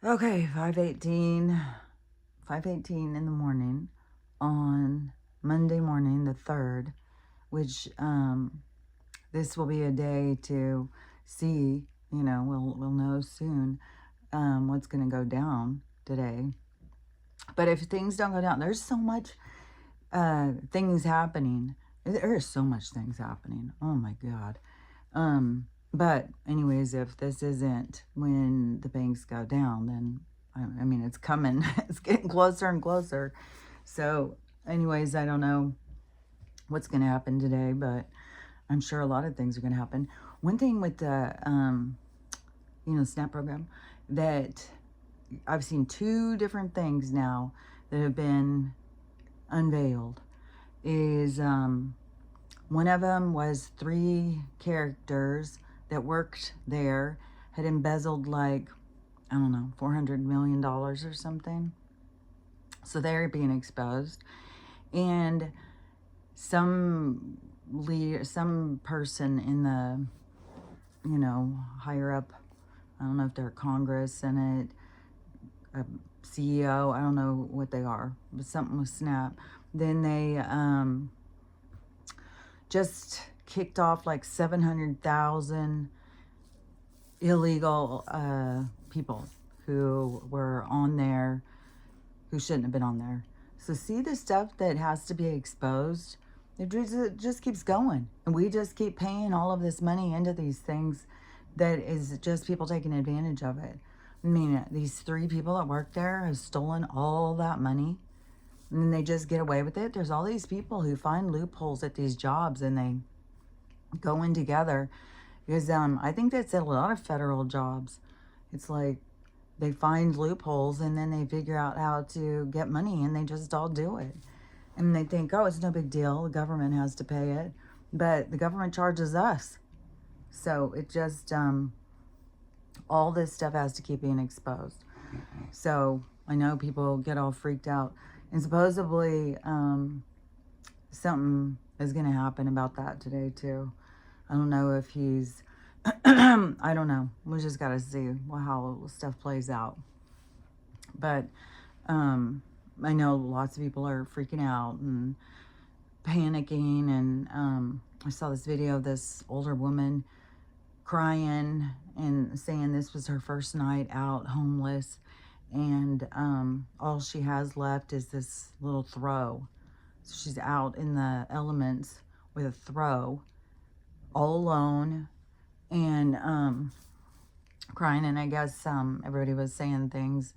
Okay, 5:18 in the morning on Monday morning, the 3rd, which this will be a day to see, we'll know soon what's going to go down today. But if things don't go down, there's so much things happening. There is so much things happening. Oh my God. But anyways, if this isn't when the banks go down, then I mean, it's coming. It's getting closer and closer. So anyways, I don't know what's going to happen today, but I'm sure a lot of things are going to happen. One thing with the, SNAP program that I've seen two different things now that have been unveiled is one of them was three characters that worked there had embezzled like, I don't know, $400 million or something. So they're being exposed. And some some person in the, higher up, I don't know if they're Congress, Senate, a CEO, I don't know what they are, but something with Snap. Then they just kicked off like 700,000 illegal people who were on there who shouldn't have been on there. So see the stuff that has to be exposed? It just keeps going. And we just keep paying all of this money into these things that is just people taking advantage of it. I mean, these three people that work there have stolen all that money and then they just get away with it. There's all these people who find loopholes at these jobs and they go in together because I think that's a lot of federal jobs. It's like they find loopholes and then they figure out how to get money and they just all do it. And they think, oh, it's no big deal. The government has to pay it. But the government charges us. So it just, all this stuff has to keep being exposed. So I know people get all freaked out. And supposedly something is going to happen about that today, too. I don't know if he's, I don't know. We just got to see how stuff plays out. But I know lots of people are freaking out and panicking. And I saw this video of this older woman crying and saying this was her first night out homeless. And all she has left is this little throw. So she's out in the elements with a throw, all alone, and crying. And I guess everybody was saying things,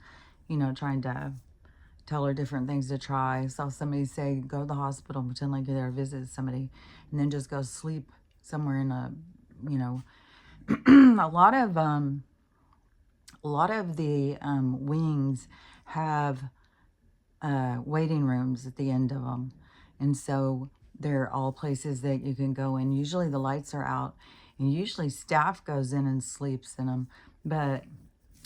trying to tell her different things to try. I saw somebody say, go to the hospital, pretend like you're there to visit somebody, and then just go sleep somewhere in a, a lot of the wings have waiting rooms at the end of them. And so they're all places that you can go in. Usually the lights are out and usually staff goes in and sleeps in them. But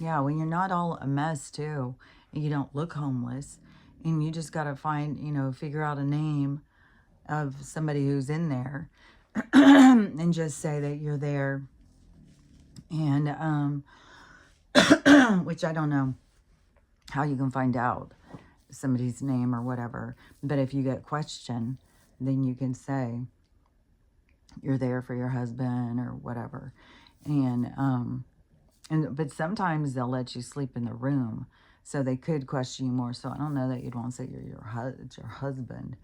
yeah, when you're not all a mess too, and you don't look homeless, and you just got to find, figure out a name of somebody who's in there and just say that you're there. And, which I don't know how you can find out somebody's name or whatever. But if you get questioned, then you can say you're there for your husband or whatever. But sometimes they'll let you sleep in the room, so they could question you more. So I don't know that you'd want to say it's your husband.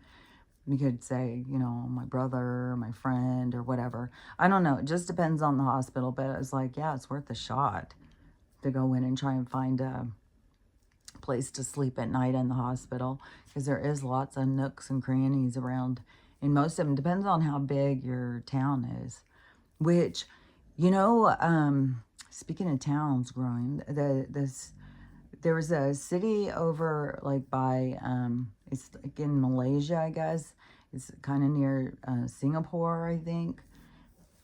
You could say, my brother or my friend or whatever. I don't know. It just depends on the hospital. But it's like, yeah, it's worth a shot to go in and try and find a place to sleep at night in the hospital, because there is lots of nooks and crannies around. And most of them depends on how big your town is. Which, speaking of towns growing, there was a city over like by it's like in Malaysia, I guess. It's kind of near Singapore, I think.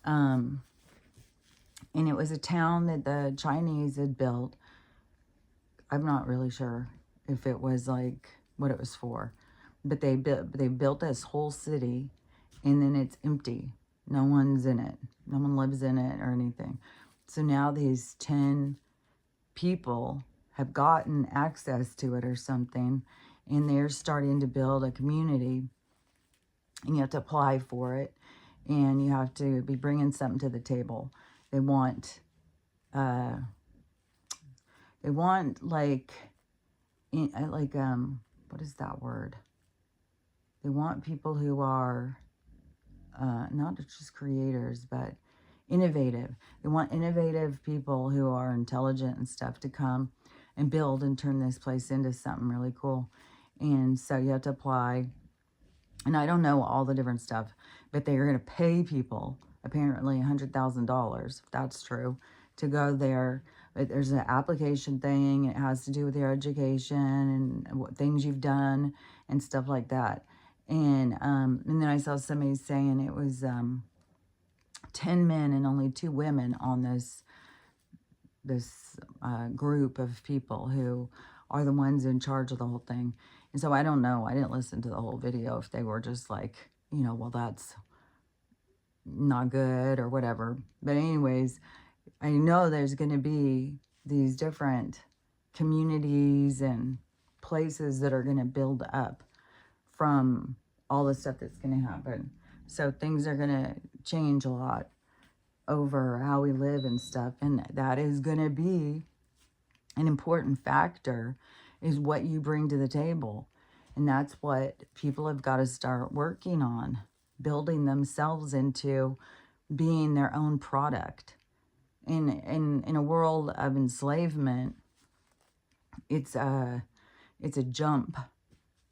And it was a town that the Chinese had built. I'm not really sure if it was like what it was for, but they built this whole city, and then it's empty. No one's in it. No one lives in it or anything. So now these 10 people have gotten access to it or something, and they're starting to build a community, and you have to apply for it, and you have to be bringing something to the table. They want like what is that word? They want people who are not just creators, but innovative. They want innovative people who are intelligent and stuff to come and build and turn this place into something really cool. And so you have to apply. And I don't know all the different stuff, but they are going to pay people apparently $100,000, if that's true, to go there. But there's an application thing. It has to do with your education and what things you've done and stuff like that. And then I saw somebody saying it was 10 men and only 2 women on this group of people who are the ones in charge of the whole thing. And so I don't know. I didn't listen to the whole video if they were just like, you know, well, that's not good or whatever. But anyways, I know there's going to be these different communities and places that are going to build up from all the stuff that's going to happen. So things are going to change a lot over how we live and stuff. And that is going to be an important factor, is what you bring to the table. And that's what people have got to start working on, building themselves into being their own product. In a world of enslavement, it's a jump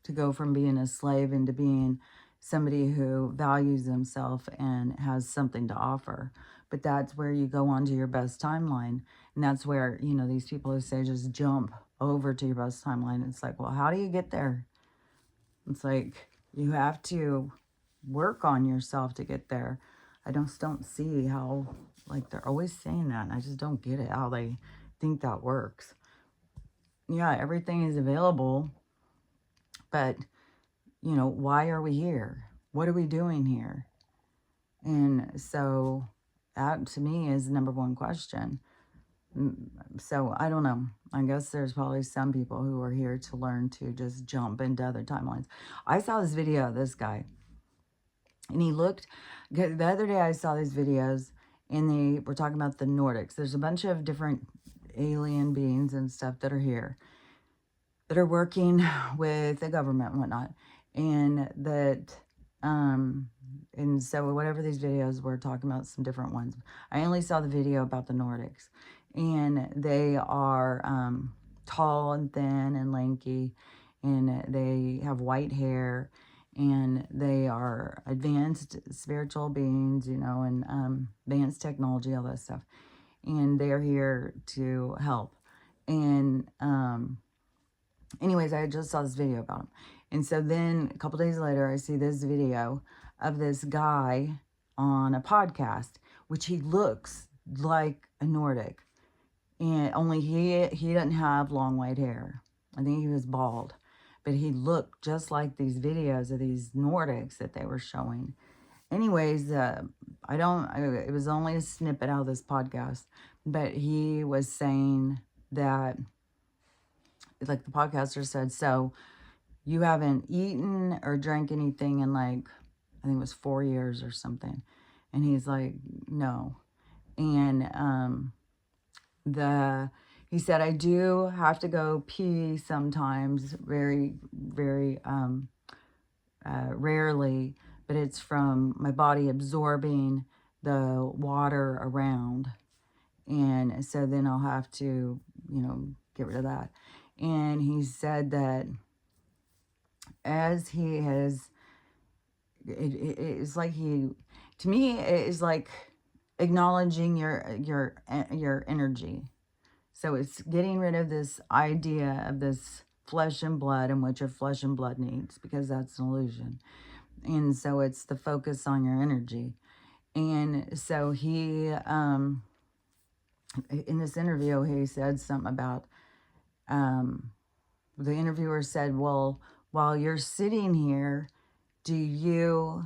to go from being a slave into being somebody who values himself and has something to offer. But that's where you go onto your best timeline. And that's where, you know, these people who say just jump over to your best timeline. It's like, well, how do you get there? It's like, you have to work on yourself to get there. I just don't see how, like, they're always saying that. And I just don't get it, how they think that works. Yeah, everything is available. But, you know, why are we here? What are we doing here? And so that, to me, is the number one question. So I don't know. I guess there's probably some people who are here to learn to just jump into other timelines. I saw this video of this guy, and he looked, the other day I saw these videos, and they were talking about the Nordics. There's a bunch of different alien beings and stuff that are here, that are working with the government and whatnot. And that, and so whatever these videos were talking about, some different ones. I only saw the video about the Nordics. And they are tall and thin and lanky, and they have white hair, and they are advanced spiritual beings, you know, and advanced technology, all that stuff. And they're here to help. And anyways, I just saw this video about them. And so then a couple days later, I see this video of this guy on a podcast, which he looks like a Nordic. And only he doesn't have long white hair. I think he was bald. But he looked just like these videos of these Nordics that they were showing. Anyways, it was only a snippet out of this podcast. But he was saying that, like the podcaster said, so you haven't eaten or drank anything in like, I think it was 4 years or something. And he's like, no. And he said, I do have to go pee sometimes, very, very rarely, but it's from my body absorbing the water around. And so then I'll have to, you know, get rid of that. And he said that as he has, it's like to me, it is like acknowledging your energy. So it's getting rid of this idea of this flesh and blood and what your flesh and blood needs, because that's an illusion. And so it's the focus on your energy. And so he, in this interview, he said something about, the interviewer said, well, while you're sitting here, do you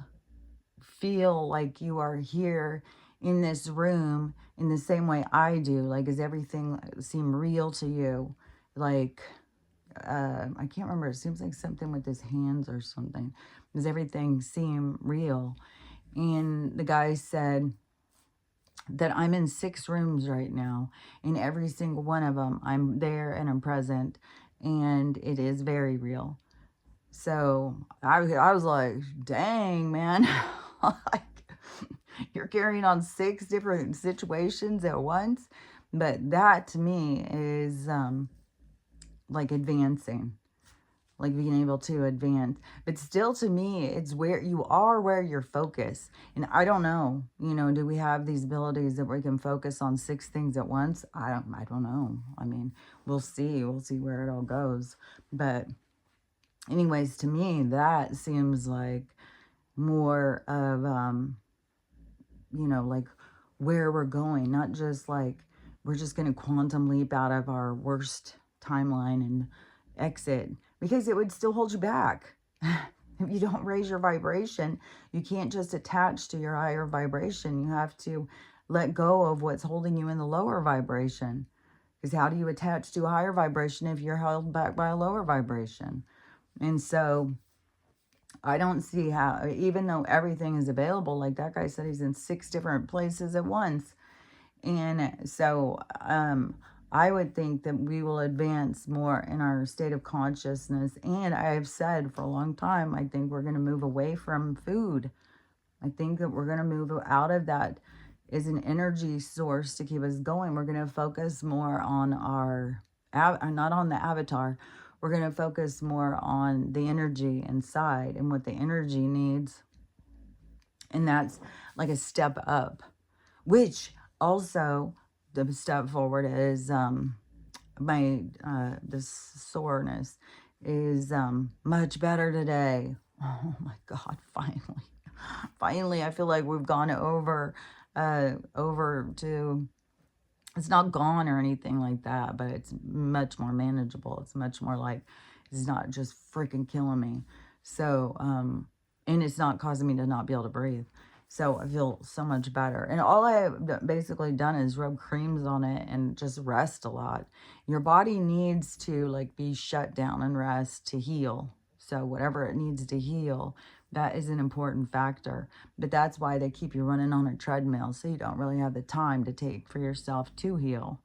feel like you are here in this room in the same way I do? Like, does everything seem real to you? like, I can't remember. It seems like something with his hands or something. Does everything seem real? And the guy said that I'm in 6 rooms right now. In every single one of them, I'm there and I'm present. And it is very real. So I was like, dang, man. Like, you're carrying on 6 different situations at once. But that to me is like advancing, like being able to advance. But still, to me, it's where you are, where you're focused. And I don't know, do we have these abilities that we can focus on 6 things at once? I don't know. I mean, we'll see where it all goes. But anyways, to me, that seems like more of, like where we're going, not just like we're just going to quantum leap out of our worst timeline and exit, because it would still hold you back. If you don't raise your vibration, you can't just attach to your higher vibration. You have to let go of what's holding you in the lower vibration. Because how do you attach to a higher vibration if you're held back by a lower vibration? And so I don't see how, even though everything is available, like that guy said, he's in 6 different places at once. And so I would think that we will advance more in our state of consciousness. And I have said for a long time, I think we're going to move away from food. I think that we're going to move out of that as an energy source to keep us going. We're going to focus more on our, not on the avatar. We're going to focus more on the energy inside and what the energy needs. And that's like a step up, which also the step forward is this soreness is much better today. Oh my God, finally I feel like we've gone over to, it's not gone or anything like that, but it's much more manageable. It's much more like, it's not just freaking killing me. So and it's not causing me to not be able to breathe. So I feel so much better. And all I have basically done is rub creams on it and just rest a lot. Your body needs to like be shut down and rest to heal. So whatever it needs to heal, that is an important factor. But that's why they keep you running on a treadmill, so you don't really have the time to take for yourself to heal.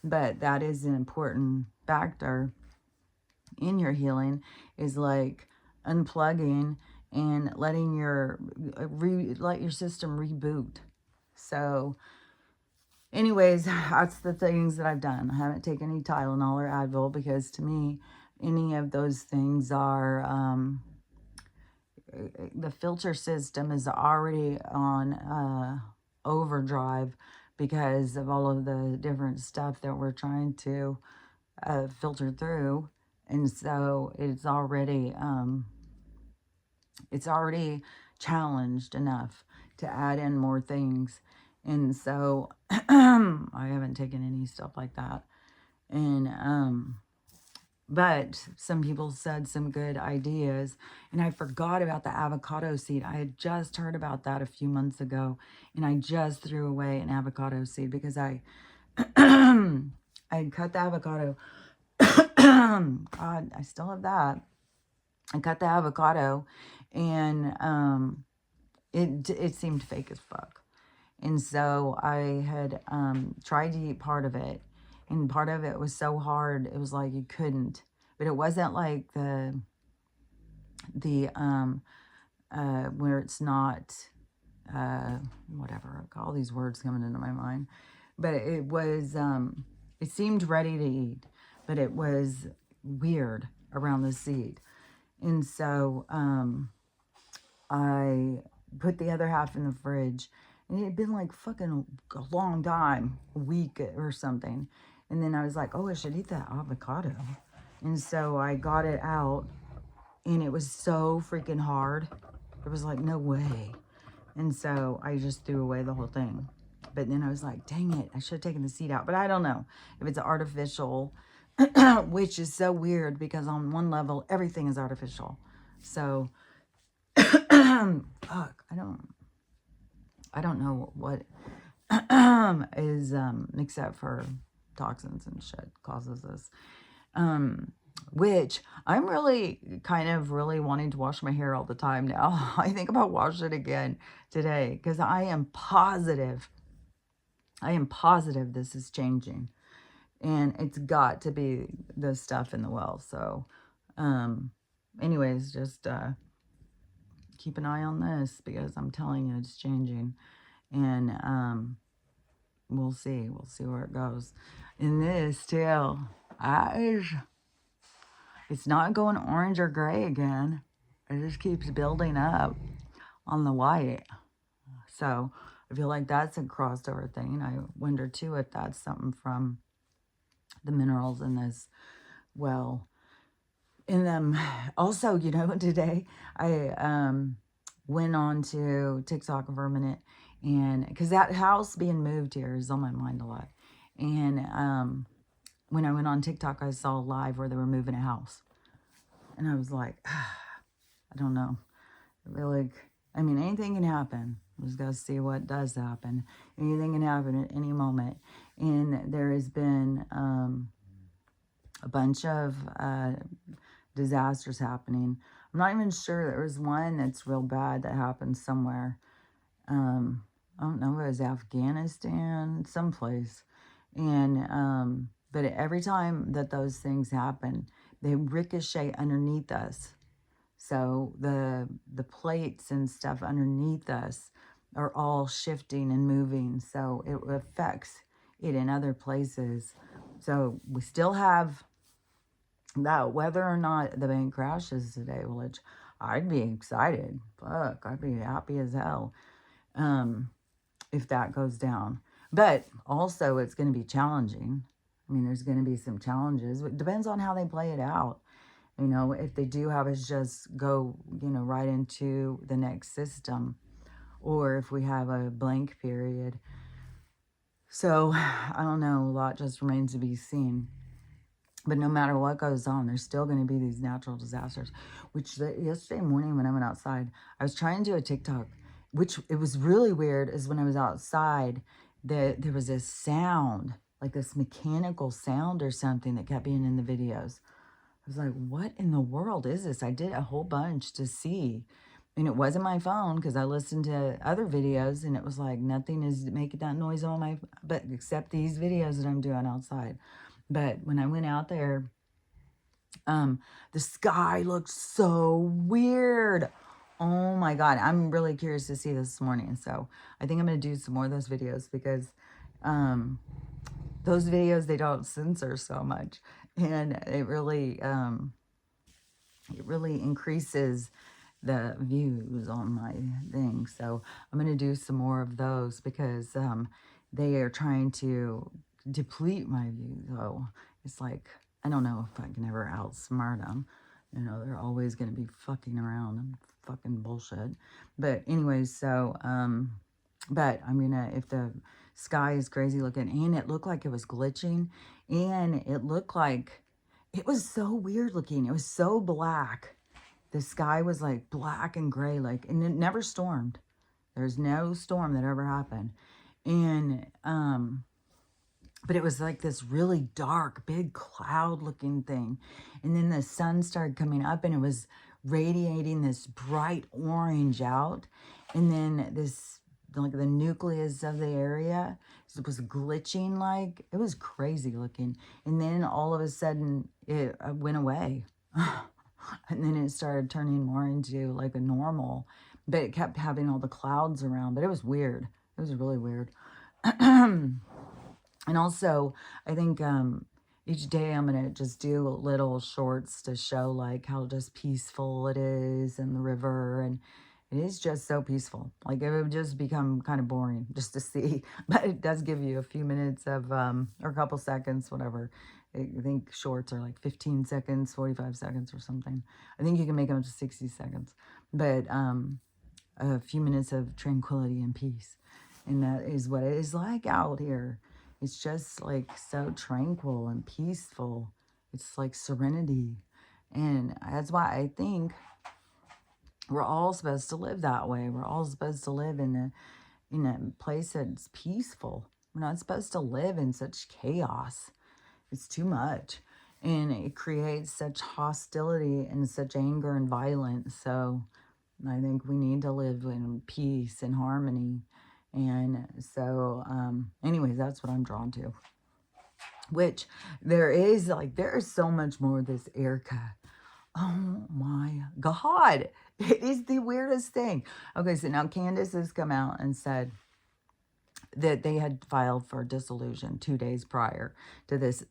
But that is an important factor in your healing, is like unplugging and letting let your system reboot. So anyways, that's the things that I've done. I haven't taken any Tylenol or Advil, because to me, any of those things are, the filter system is already on overdrive because of all of the different stuff that we're trying to filter through. And so it's already challenged enough to add in more things. And so I haven't taken any stuff like that. And but some people said some good ideas, and I forgot about the avocado seed. I had just heard about that a few months ago, and I just threw away an avocado seed because I I cut the avocado. God, I still have that. I cut the avocado, and it seemed fake as fuck. And so I had tried to eat part of it, and part of it was so hard, it was like you couldn't. But it wasn't like the where it's not, whatever, all these words coming into my mind. But it was, it seemed ready to eat, but it was weird around the seed. And so I put the other half in the fridge, and it had been like fucking a long time, a week or something. And then I was like, oh, I should eat that avocado. And so I got it out, and it was so freaking hard. It was like, no way. And so I just threw away the whole thing. But then I was like, dang it, I should have taken the seed out. But I don't know if it's artificial, which is so weird because on one level, everything is artificial. So, fuck, I don't know what is, except for toxins and shit causes this. Which I'm really kind of really wanting to wash my hair all the time now. I think about washing it again today because I am positive this is changing, and it's got to be the stuff in the well. So, anyways, just keep an eye on this because I'm telling you it's changing, and we'll see where it goes. In this too, it's not going orange or gray again. It just keeps building up on the white. So I feel like that's a crossover thing. I wonder too if that's something from the minerals in this well. In them also, you know, today I went on to TikTok for a minute, and because that house being moved here is on my mind a lot. And when I went on TikTok, I saw a live where they were moving a house, and I was like, I don't know. Really, I mean, anything can happen. We just got to see what does happen. Anything can happen at any moment. And there has been a bunch of disasters happening. I'm not even sure. There was one that's real bad that happened somewhere. I don't know, it was Afghanistan, someplace. And but every time that those things happen, they ricochet underneath us. So the plates and stuff underneath us are all shifting and moving. So it affects it in other places. So we still have that. Whether or not the bank crashes today, which I'd be excited. Fuck, I'd be happy as hell if that goes down. But also it's going to be challenging. I mean, there's going to be some challenges. It depends on how they play it out. You know, if they do have us just go, you know, right into the next system, or if we have a blank period. So, I don't know, a lot just remains to be seen. But no matter what goes on, there's still going to be these natural disasters, which yesterday morning when I went outside, I was trying to do a TikTok, which it was really weird is when I was outside, that there was this sound, like this mechanical sound or something that kept being in the videos. I was like, what in the world is this? I did a whole bunch to see. And it wasn't my phone because I listened to other videos and it was like, nothing is making that noise on my, but except these videos that I'm doing outside. But when I went out there, the sky looked so weird. Oh my God. I'm really curious to see this morning. So I think I'm going to do some more of those videos because, those videos, they don't censor so much, and it really increases the views on my thing. So I'm going to do some more of those because they are trying to deplete my views. So it's like, I don't know if I can ever outsmart them. You know, they're always going to be fucking around and fucking bullshit. But anyways, so but I'm gonna, if the sky is crazy looking, and it looked like it was glitching, and it looked like it was so weird looking. It was so black. The sky was like black and gray, like, and it never stormed. There's no storm that ever happened. And but it was like this really dark, big cloud looking thing. And then the sun started coming up and it was radiating this bright orange out. And then this, like the nucleus of the area, it was glitching, like, it was crazy looking. And then all of a sudden it went away. And then it started turning more into like a normal, but it kept having all the clouds around, but it was weird. It was really weird. And also, I think each day I'm going to just do little shorts to show like how just peaceful it is in the river. And it is just so peaceful. Like it would just become kind of boring just to see. But it does give you a few minutes of, or a couple seconds, whatever. I think shorts are like 15 seconds, 45 seconds or something. I think you can make them up to 60 seconds. But a few minutes of tranquility and peace. And that is what it is like out here. It's just like so tranquil and peaceful. It's like serenity. And that's why I think we're all supposed to live that way. We're all supposed to live in a place that's peaceful. We're not supposed to live in such chaos. It's too much. And it creates such hostility and such anger and violence. So I think we need to live in peace and harmony. And so, anyways, that's what I'm drawn to. Which there is so much more of this, Erica. Oh my God. It is the weirdest thing. Okay, so now Candace has come out and said that they had filed for dissolution 2 days prior to this,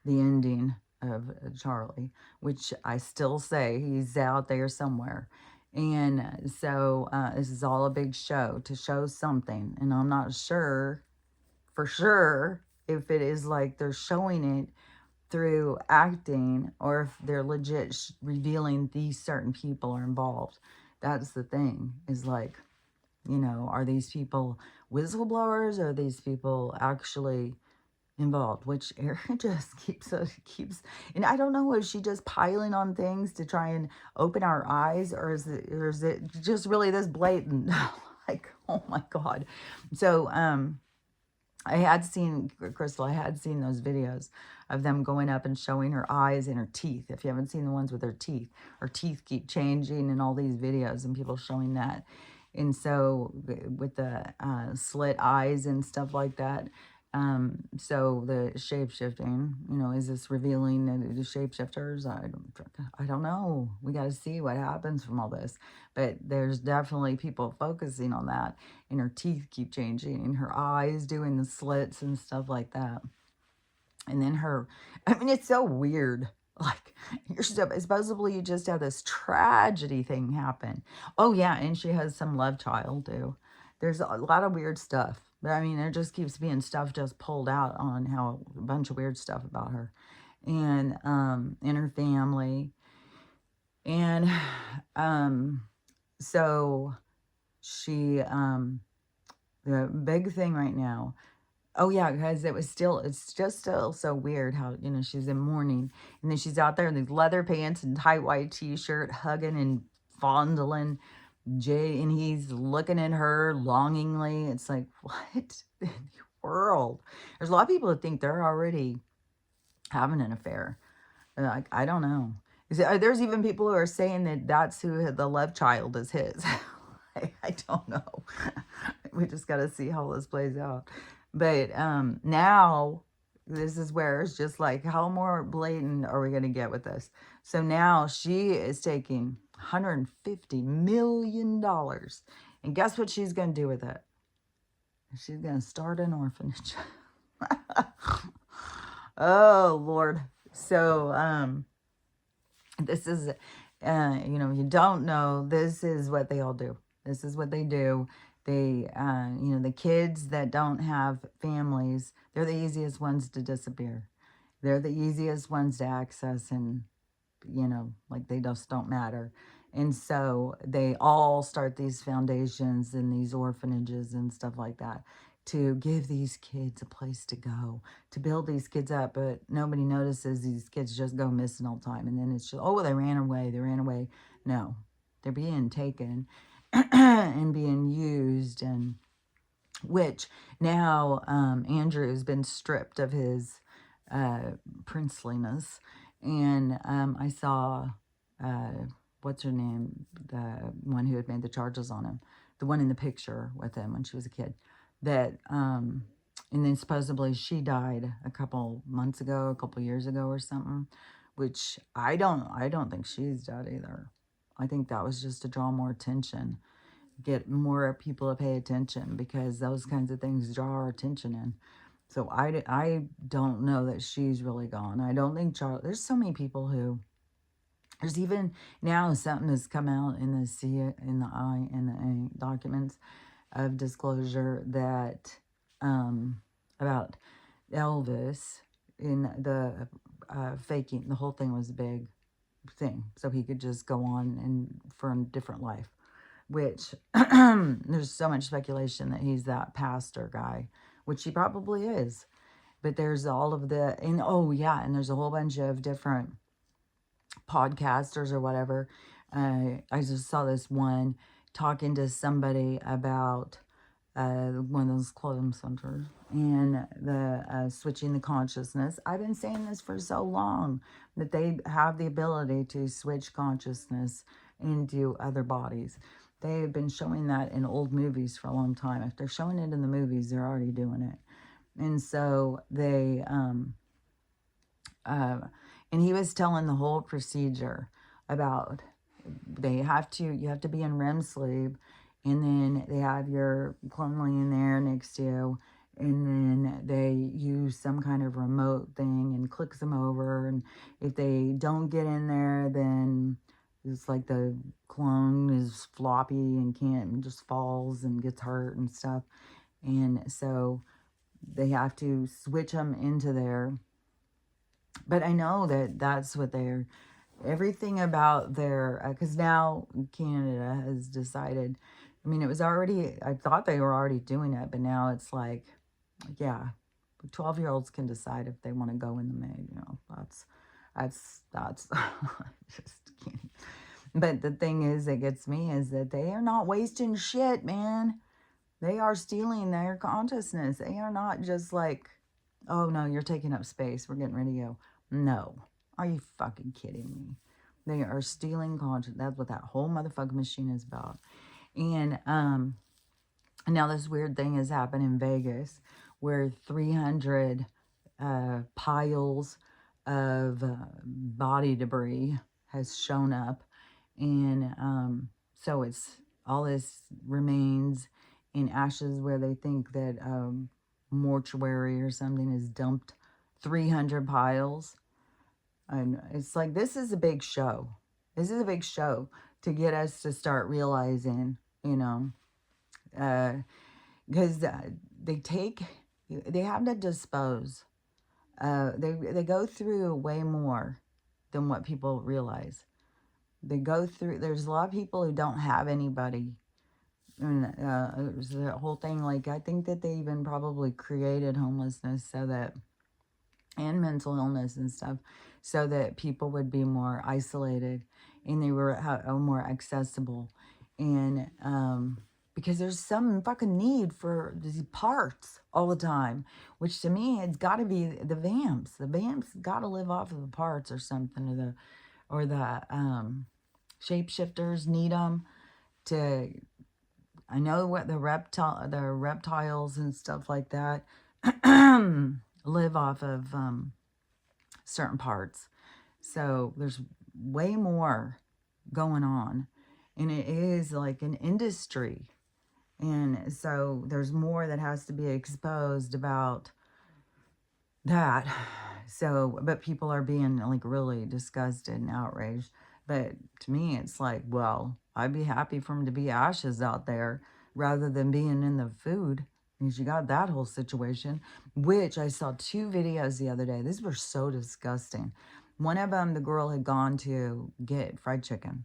the ending of Charlie, which I still say he's out there somewhere. And so this is all a big show to show something. And I'm not sure for sure if it is like they're showing it through acting or if they're legit revealing these certain people are involved. That's the thing, is like, are these people whistleblowers? Or are these people actually involved? Which Erin just keeps, and I don't know, is she just piling on things to try and open our eyes, or is it just really this blatant? Like, oh my God. So, I had seen, Crystal, I had seen those videos of them going up and showing her eyes and her teeth. If you haven't seen the ones with her teeth keep changing and all these videos and people showing that. And so with the slit eyes and stuff like that. So the shape-shifting, is this revealing the shapeshifters? I don't know. We got to see what happens from all this. But there's definitely people focusing on that. And her teeth keep changing. And her eyes doing the slits and stuff like that. And then it's so weird. Like, supposedly you just had this tragedy thing happen. Oh, yeah, and she has some love child, too. There's a lot of weird stuff. But, there just keeps being stuff just pulled out on how a bunch of weird stuff about her. And in her family. And so she, the big thing right now. Oh, yeah, because it's just still so weird how, she's in mourning. And then she's out there in these leather pants and tight white t-shirt, hugging and fondling Jay. And he's looking at her longingly. It's like, what in the world? There's a lot of people that think they're already having an affair. Like, I don't know. There's even people who are saying that that's who the love child is his. I don't know. We just got to see how this plays out. But now this is where it's just like, how more blatant are we going to get with this? So now she is taking $150 million. And guess what she's going to do with it? She's going to start an orphanage. Oh, Lord. So this is, you don't know, this is what they all do. This is what they do. They, the kids that don't have families, they're the easiest ones to disappear. They're the easiest ones to access and, like they just don't matter. And so they all start these foundations and these orphanages and stuff like that to give these kids a place to go, to build these kids up. But nobody notices these kids just go missing all the time. And then it's just, oh, they ran away. They ran away. No, they're being taken and being used. And which now Andrew has been stripped of his princeliness. And I saw, what's her name? The one who had made the charges on him. The one in the picture with him when she was a kid. That, and then supposedly she died a couple months ago, a couple years ago or something. Which I don't think she's dead either. I think that was just to draw more attention. Get more people to pay attention, because those kinds of things draw our attention in. So I don't know that she's really gone. I don't think Charlie, there's so many people who, there's even now something has come out in the documents of disclosure that about Elvis in the faking. The whole thing was a big thing, so he could just go on and for a different life. Which there's so much speculation that he's that pastor guy, which he probably is. But there's all of and there's a whole bunch of different podcasters or whatever. I just saw this one talking to somebody about one of those clone centers, and the switching the consciousness. I've been saying this for so long, that they have the ability to switch consciousness into other bodies. They have been showing that in old movies for a long time. If they're showing it in the movies, they're already doing it. And so they, and he was telling the whole procedure about you have to be in REM sleep, and then they have your clone laying there next to you, and then they use some kind of remote thing and clicks them over, and if they don't get in there, then it's like the clone is floppy and can't, just falls and gets hurt and stuff. And so they have to switch them into there. But I know that that's what they're, everything about their, because now Canada has decided, I mean, it was already, I thought they were already doing it, but now it's like, yeah, 12-year-olds can decide if they want to go in the maid, that's just can't. But the thing is that gets me is that they are not wasting shit, man. They are stealing their consciousness. They are not just like, oh no, you're taking up space, we're getting rid of you. No. Are you fucking kidding me? They are stealing conscience. That's what that whole motherfucking machine is about. And now this weird thing has happened in Vegas where 300 piles of body debris has shown up. And so it's all this remains in ashes where they think that mortuary or something has dumped 300 piles. And it's like, this is a big show. This is a big show to get us to start realizing, because they have to dispose. They go through way more than what people realize. They go through, there's a lot of people who don't have anybody. And it was the whole thing, like, I think that they even probably created homelessness so that, and mental illness and stuff, so that people would be more isolated and they were more accessible. And because there's some fucking need for these parts all the time, which to me, it's got to be the vamps. The vamps got to live off of the parts or something, or the shapeshifters need them to. I know what the reptiles and stuff like that live off of certain parts. So there's way more going on, and it is like an industry. And so there's more that has to be exposed about that. So, but people are being like really disgusted and outraged. But to me, it's like, well, I'd be happy for them to be ashes out there rather than being in the food. Because you got that whole situation, which I saw 2 videos the other day. These were so disgusting. One of them, the girl had gone to get fried chicken.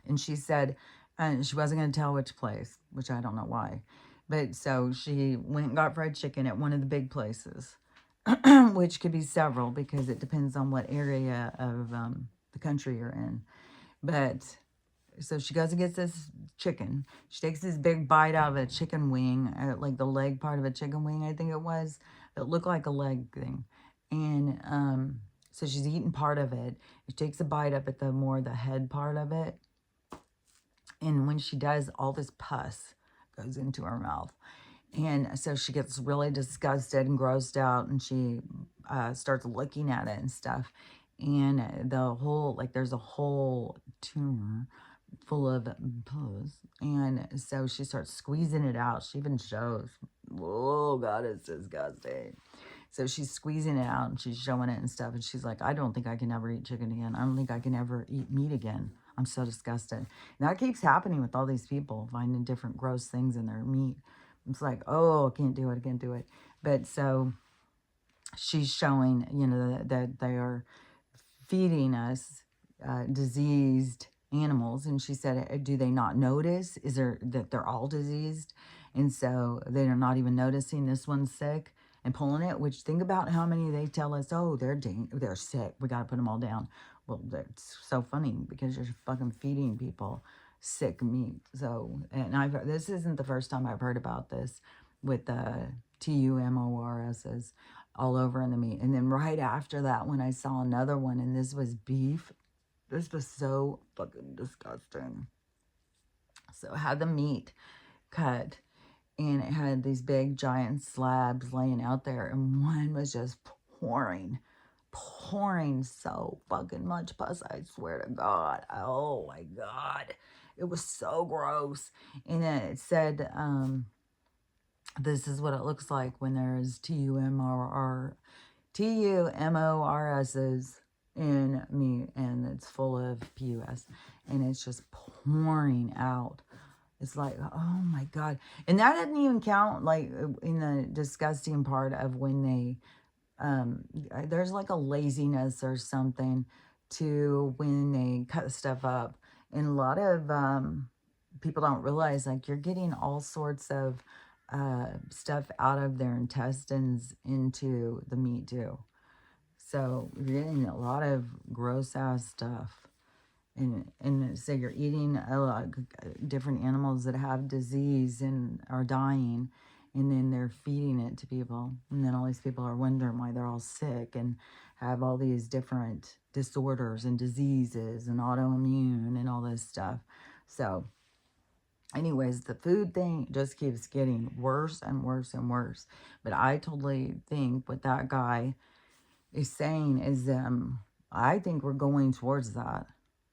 And she said, and she wasn't going to tell which place, which I don't know why. But so she went and got fried chicken at one of the big places, which could be several because it depends on what area of the country you're in. But so she goes and gets this chicken. She takes this big bite out of a chicken wing, like the leg part of a chicken wing, I think it was. It looked like a leg thing. And so she's eating part of it. She takes a bite up at the head part of it. And when she does, all this pus goes into her mouth. And so she gets really disgusted and grossed out, and she starts looking at it and stuff. And there's a whole tumor full of pus. And so she starts squeezing it out. She even shows, oh God, it's disgusting. So she's squeezing it out and she's showing it and stuff. And she's like, I don't think I can ever eat chicken again. I don't think I can ever eat meat again. I'm so disgusted. And that keeps happening with all these people, finding different gross things in their meat. It's like, oh, I can't do it. I can't do it. But so she's showing, that they are feeding us diseased animals. And she said, do they not notice? Is there that they're all diseased? And so they're not even noticing this one's sick and pulling it, which think about how many they tell us, oh, they're sick. We got to put them all down. Well, that's so funny because you're fucking feeding people sick meat. So, and this isn't the first time I've heard about this with the TUMORSs all over in the meat. And then right after that, when I saw another one, and this was beef, this was so fucking disgusting. So I had the meat cut, and it had these big giant slabs laying out there, and one was just pouring so fucking much pus, I swear to God. Oh my God. It was so gross. And then it said, this is what it looks like when there's TUMORSs in meat, and it's full of PUS, and it's just pouring out. It's like, oh my God. And that doesn't even count, like, in the disgusting part of when they, there's like a laziness or something to when they cut stuff up. And a lot of people don't realize, like, you're getting all sorts of stuff out of their intestines into the meat too. So you're getting a lot of gross ass stuff. And so you're eating a lot of different animals that have disease and are dying, and then they're feeding it to people, and then all these people are wondering why they're all sick and have all these different disorders and diseases and autoimmune and all this stuff. So anyways, the food thing just keeps getting worse and worse and worse. But I totally think what that guy is saying is, I think we're going towards that.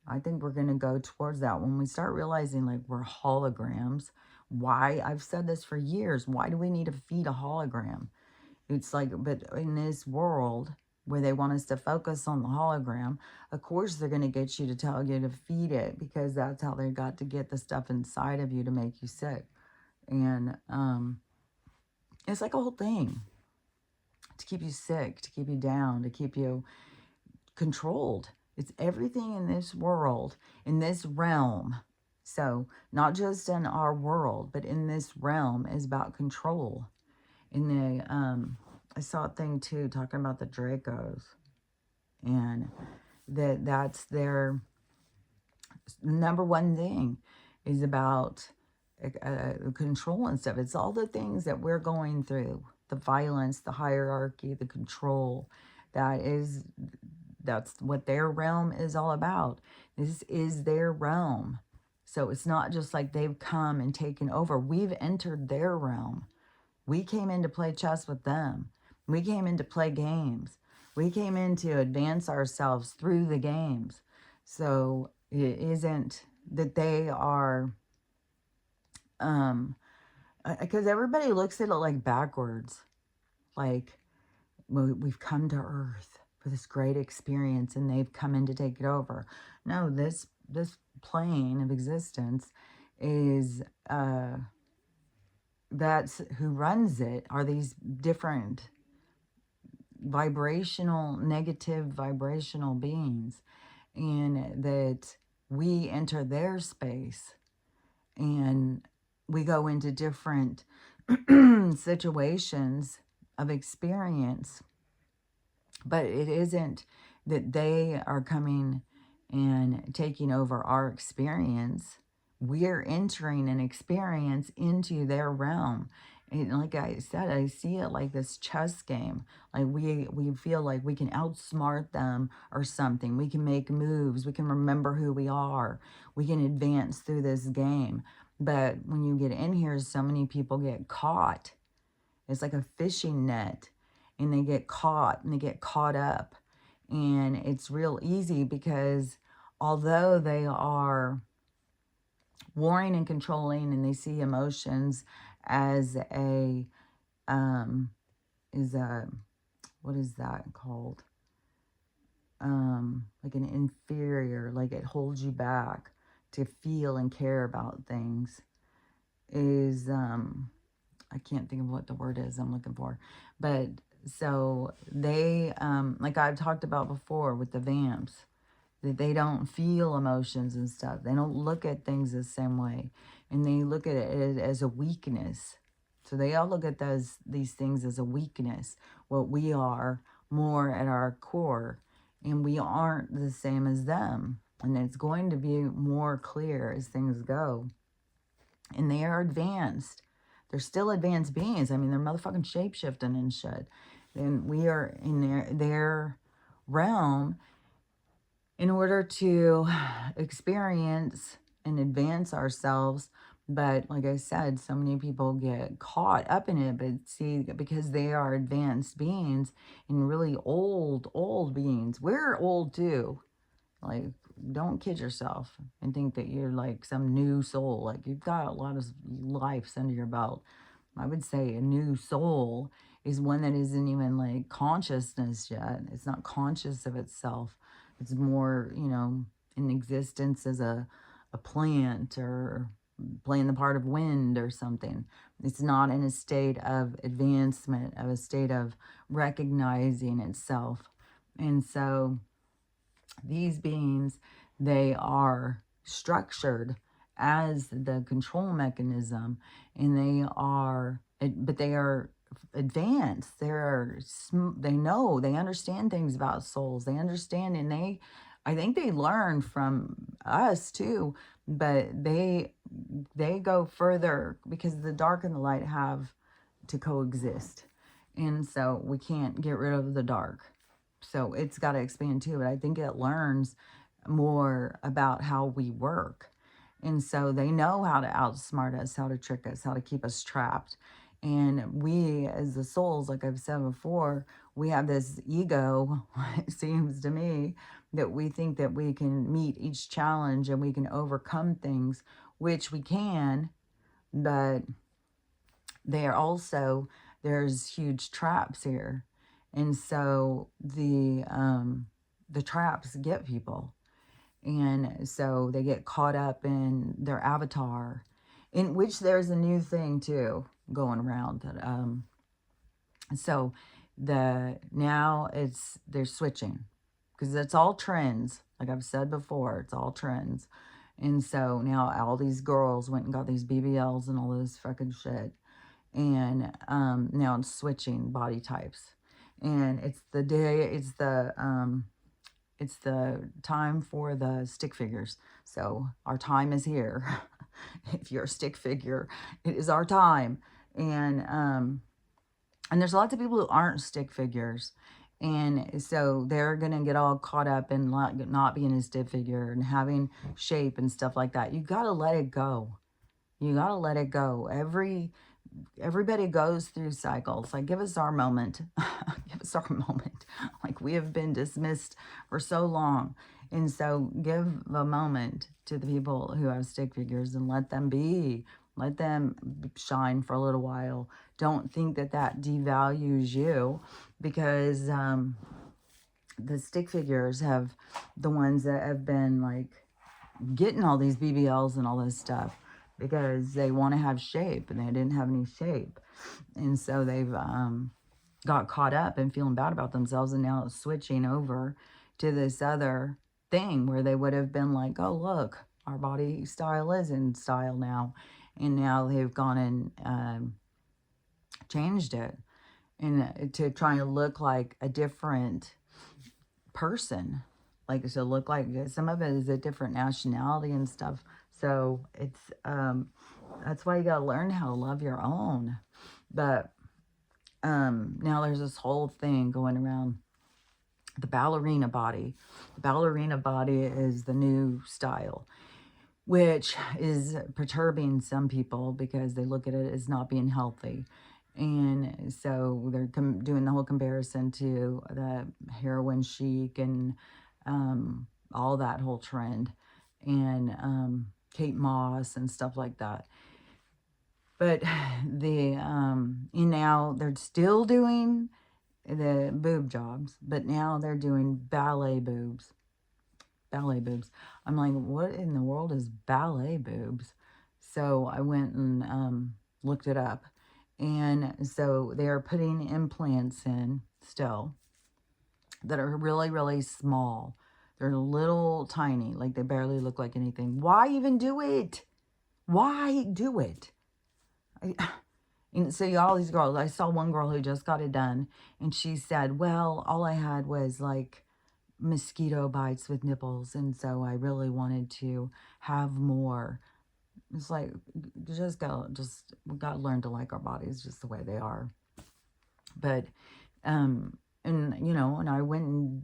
I think we're going to go towards that when we start realizing, like, we're holograms. Why? I've said this for years. Why do we need to feed a hologram? It's like, but in this world where they want us to focus on the hologram, of course they're going to get you to tell you to feed it, because that's how they got to get the stuff inside of you to make you sick. And it's like a whole thing to keep you sick, to keep you down, to keep you controlled. It's everything in this world, in this realm. So not just in our world, but in this realm is about control. In the I saw a thing too talking about the Dracos, and that's their number one thing is about control and stuff. It's all the things that we're going through, the violence, the hierarchy, the control. That's what their realm is all about. This is their realm. So it's not just like they've come and taken over. We've entered their realm. We came in to play chess with them. We came in to play games. We came in to advance ourselves through the games. So it isn't that they are, because everybody looks at it like backwards. Like, well, we've come to Earth for this great experience and they've come in to take it over. No, this plane of existence is, that's who runs it, are these different negative vibrational beings, and that we enter their space and we go into different situations of experience. But it isn't that they are coming and taking over our experience. We're entering an experience into their realm. And like I said, I see it like this chess game. Like we feel like we can outsmart them or something. We can make moves. We can remember who we are. We can advance through this game. But when you get in here, so many people get caught. It's like a fishing net. And they get caught and they get caught up. And it's real easy because although they are warring and controlling and they see emotions as a, what is that called? Like an inferior, like it holds you back to feel and care about things, is, I can't think of what the word is I'm looking for, but so they, like I've talked about before with the vamps, that they don't feel emotions and stuff. They don't look at things the same way. And they look at it as a weakness. So they all look at these things as a weakness. What we are more at our core. And we aren't the same as them. And it's going to be more clear as things go. And they are advanced. They're still advanced beings. I mean, they're motherfucking shape-shifting and shit. And we are in their realm in order to experience and advance ourselves. But like I said, so many people get caught up in it. But see, because they are advanced beings and really old beings, we're old too. Like, don't kid yourself and think that you're like some new soul. Like, you've got a lot of lives under your belt. I would say a new soul is one that isn't even like consciousness yet. It's not conscious of itself. It's more, you know, in existence as a plant or playing the part of wind or something. It's not in a state of advancement, of a state of recognizing itself. And so these beings, they are structured as the control mechanism, and they are, but they are advanced. They know, they understand things about souls. They understand, and I think they learn from us too, but they go further because the dark and the light have to coexist. And so we can't get rid of the dark. So it's got to expand too. But I think it learns more about how we work. And so they know how to outsmart us, how to trick us, how to keep us trapped. And we, as the souls, like I've said before, we have this ego, it seems to me, that we think that we can meet each challenge and we can overcome things, which we can, but there's huge traps here. And so the traps get people. And so they get caught up in their avatar, in which there's a new thing too going around. So they're switching, because it's all trends. Like I've said before, it's all trends. And so now all these girls went and got these BBLs and all this fucking shit. And now it's switching body types. And it's the time for the stick figures. So our time is here. If you're a stick figure, it is our time. And there's lots of people who aren't stick figures. And so they're going to get all caught up in not being a stick figure and having shape and stuff like that. You got to let it go. You got to let it go. Everybody goes through cycles. Like, give us our moment. Give us our moment. Like, we have been dismissed for so long. And so give a moment to the people who have stick figures and let them be. Let them shine for a little while. Don't think that that devalues you, because the stick figures have, the ones that have been like getting all these BBLs and all this stuff, because they want to have shape and they didn't have any shape. And so they've got caught up and feeling bad about themselves, and now it's switching over to this other thing where they would have been like, oh, look, our body style is in style now. And now they've gone and changed it and to try to look like a different person. Like, to look like, some of it is a different nationality and stuff. So it's that's why you gotta learn how to love your own. But now there's this whole thing going around the ballerina body. The ballerina body is the new style, which is perturbing some people because they look at it as not being healthy. And so they're doing the whole comparison to the heroin chic and all that whole trend, and Kate Moss and stuff like that. But now they're still doing the boob jobs, but now they're doing ballet boobs. Ballet boobs. I'm like, what in the world is ballet boobs? So I went and looked it up. And so they're putting implants in still that are really, really small. They're little tiny, like they barely look like anything. Why even do it? Why do it? And so all these girls, I saw one girl who just got it done, and she said, well, all I had was like mosquito bites with nipples. And so I really wanted to have more. It's like, we got to learn to like our bodies just the way they are. But, and, and I went and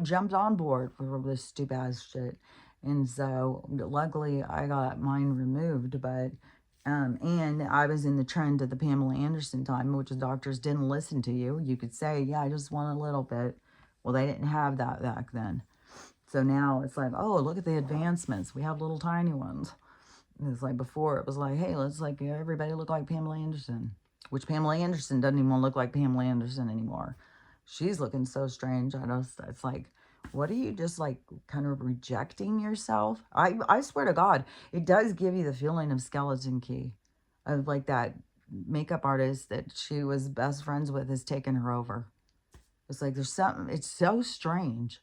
jumped on board for this stupid ass shit. And so, luckily, I got mine removed, but, and I was in the trend of the Pamela Anderson time, which the doctors didn't listen to you. You could say, yeah, I just want a little bit. Well, they didn't have that back then. So now it's like, oh, look at the advancements. We have little tiny ones. And it's like before, it was like, hey, let's like everybody look like Pamela Anderson. Which Pamela Anderson doesn't even look like Pamela Anderson anymore. She's looking so strange. It's like, what are you just like kind of rejecting yourself? I swear to God, it does give you the feeling of Skeleton Key. Of like that makeup artist that she was best friends with has taken her over. It's like there's something, it's so strange.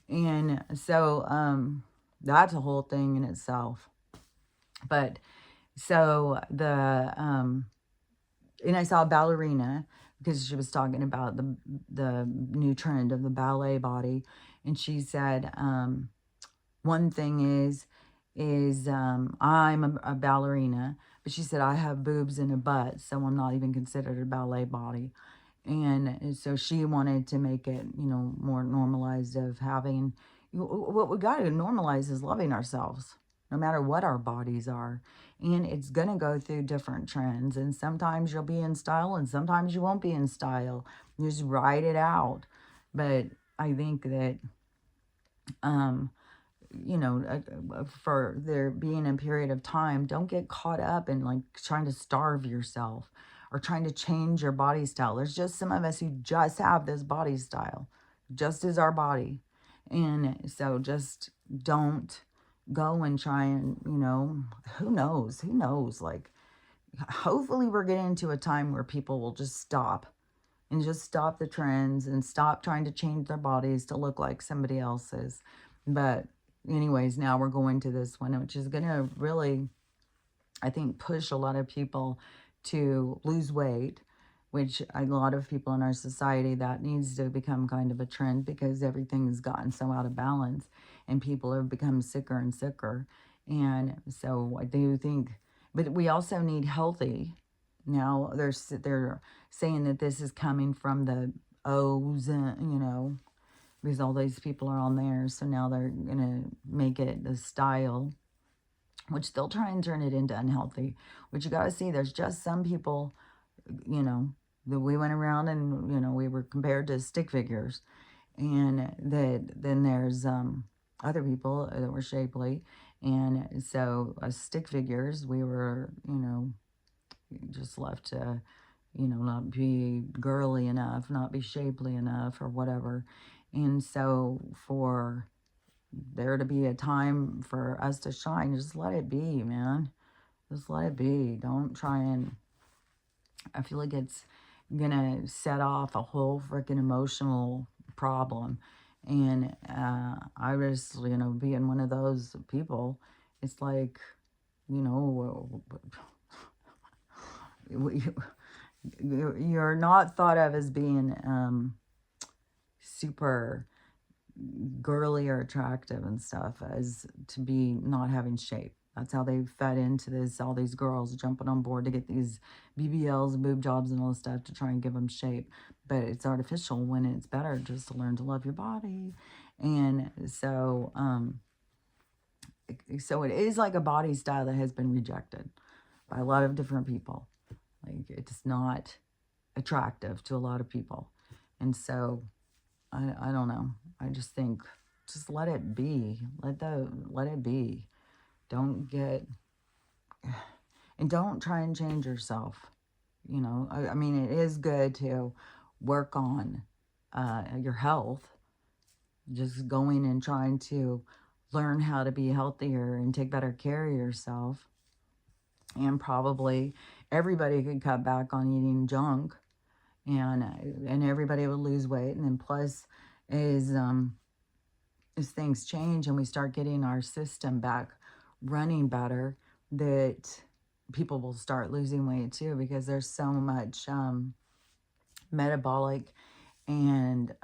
And so that's a whole thing in itself. But so and I saw a ballerina because she was talking about the new trend of the ballet body, and she said one thing is I'm a ballerina, but she said I have boobs and a butt, so I'm not even considered a ballet body. And so she wanted to make it, more normalized of having, what we got to normalize is loving ourselves, no matter what our bodies are. And it's going to go through different trends. And sometimes you'll be in style and sometimes you won't be in style. You just ride it out. But I think that, for there being a period of time, don't get caught up in like trying to starve yourself or trying to change your body style. There's just some of us who just have this body style, just as our body. And so just don't go and try and, who knows? Like, hopefully we're getting into a time where people will just stop and just stop the trends and stop trying to change their bodies to look like somebody else's. But anyways, now we're going to this one, which is going to really, I think, push a lot of people to lose weight, which a lot of people in our society, that needs to become kind of a trend because everything has gotten so out of balance and people have become sicker and sicker. And so I do think, but we also need healthy. Now they're saying that this is coming from the O's, because all these people are on there. So now they're going to make it the style, which they'll try and turn it into unhealthy. Which you got to see, there's just some people, that we went around and, we were compared to stick figures. And that then there's other people that were shapely. And so as stick figures, we were, just left to, not be girly enough, not be shapely enough or whatever. And so for there to be a time for us to shine, just let it be, man. Just let it be. Don't try and, I feel like it's gonna set off a whole freaking emotional problem. And I was, being one of those people, it's like, you're not thought of as being super girly or attractive and stuff as to be not having shape. That's how they fed into this, all these girls jumping on board to get these BBLs and boob jobs and all this stuff to try and give them shape. But it's artificial when it's better just to learn to love your body. And so, so it is like a body style that has been rejected by a lot of different people. Like, it's not attractive to a lot of people. And so, I don't know. I just think, just let it be. Let it be. Don't get, and don't try and change yourself. I mean, it is good to work on your health. Just going and trying to learn how to be healthier and take better care of yourself. And probably everybody could cut back on eating junk, and everybody would lose weight. And then plus is as things change and we start getting our system back running better, that people will start losing weight too, because there's so much metabolic and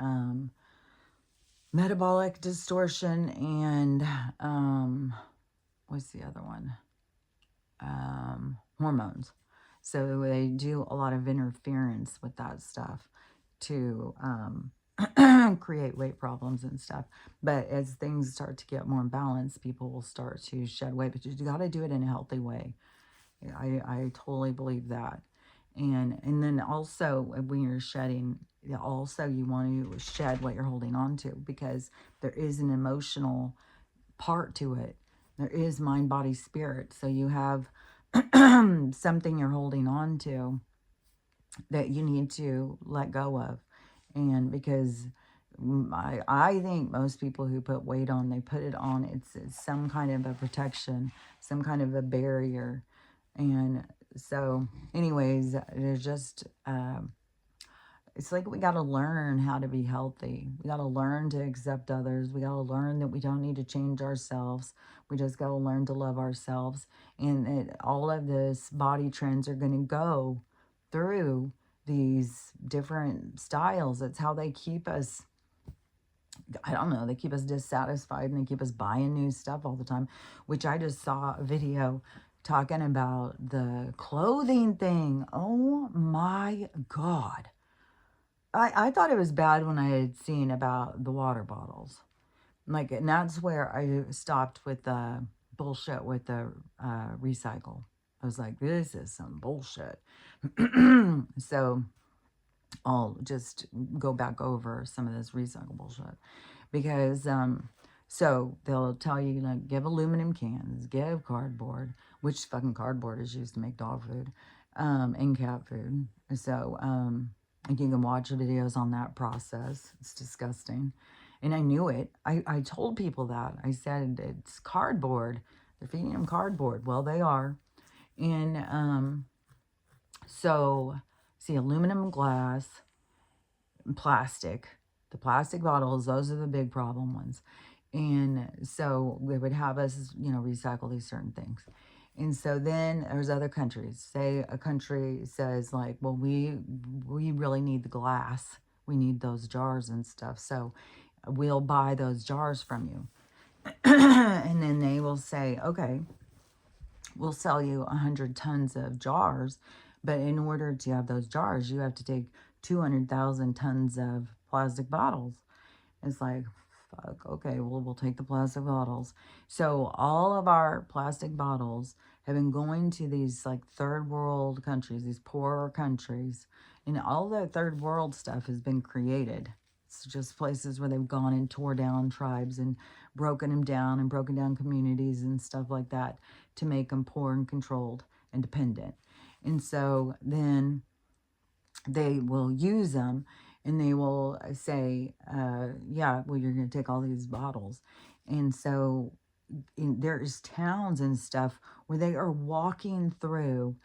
metabolic distortion, and what's the other one? Hormones. So they do a lot of interference with that stuff to create weight problems and stuff. But as things start to get more balanced, people will start to shed weight. But you got to do it in a healthy way. I totally believe that. And then also when you're shedding, also you want to shed what you're holding on to, because there is an emotional part to it. There is mind, body, spirit. So you have something you're holding on to that you need to let go of. And because I think most people who put weight on, they put it on, it's some kind of a protection, some kind of a barrier. And so anyways, there's just, it's like we got to learn how to be healthy. We got to learn to accept others. We got to learn that we don't need to change ourselves. We just got to learn to love ourselves. And all of this body trends are going to go through these different styles. It's how they keep us, I don't know, they keep us dissatisfied, and they keep us buying new stuff all the time, which I just saw a video talking about the clothing thing. Oh my God. I thought it was bad when I had seen about the water bottles. Like, and that's where I stopped with the bullshit with the recycle. I was like, this is some bullshit. So I'll just go back over some of this recycle bullshit. Because, so they'll tell you, like, give aluminum cans, give cardboard, which fucking cardboard is used to make dog food, and cat food. So, you can watch videos on that process. It's disgusting. And I knew it. I told people that. I said, it's cardboard. They're feeding them cardboard. Well, they are. And so, see, aluminum, glass, and plastic. The plastic bottles, those are the big problem ones. And so they would have us, recycle these certain things. And so then there's other countries. Say a country says, like, well, we really need the glass. We need those jars and stuff. So we'll buy those jars from you. And then they will say, okay, we'll sell you 100 tons of jars. But in order to have those jars, you have to take 200,000 tons of plastic bottles. It's like, fuck, okay, well, we'll take the plastic bottles. So all of our plastic bottles have been going to these, like, third world countries, these poorer countries. And all the third world stuff has been created. It's just places where they've gone and tore down tribes and broken them down and broken down communities and stuff like that to make them poor and controlled and dependent. And so then they will use them, and they will say, yeah, well, you're going to take all these bottles. And so there's towns and stuff where they are walking through,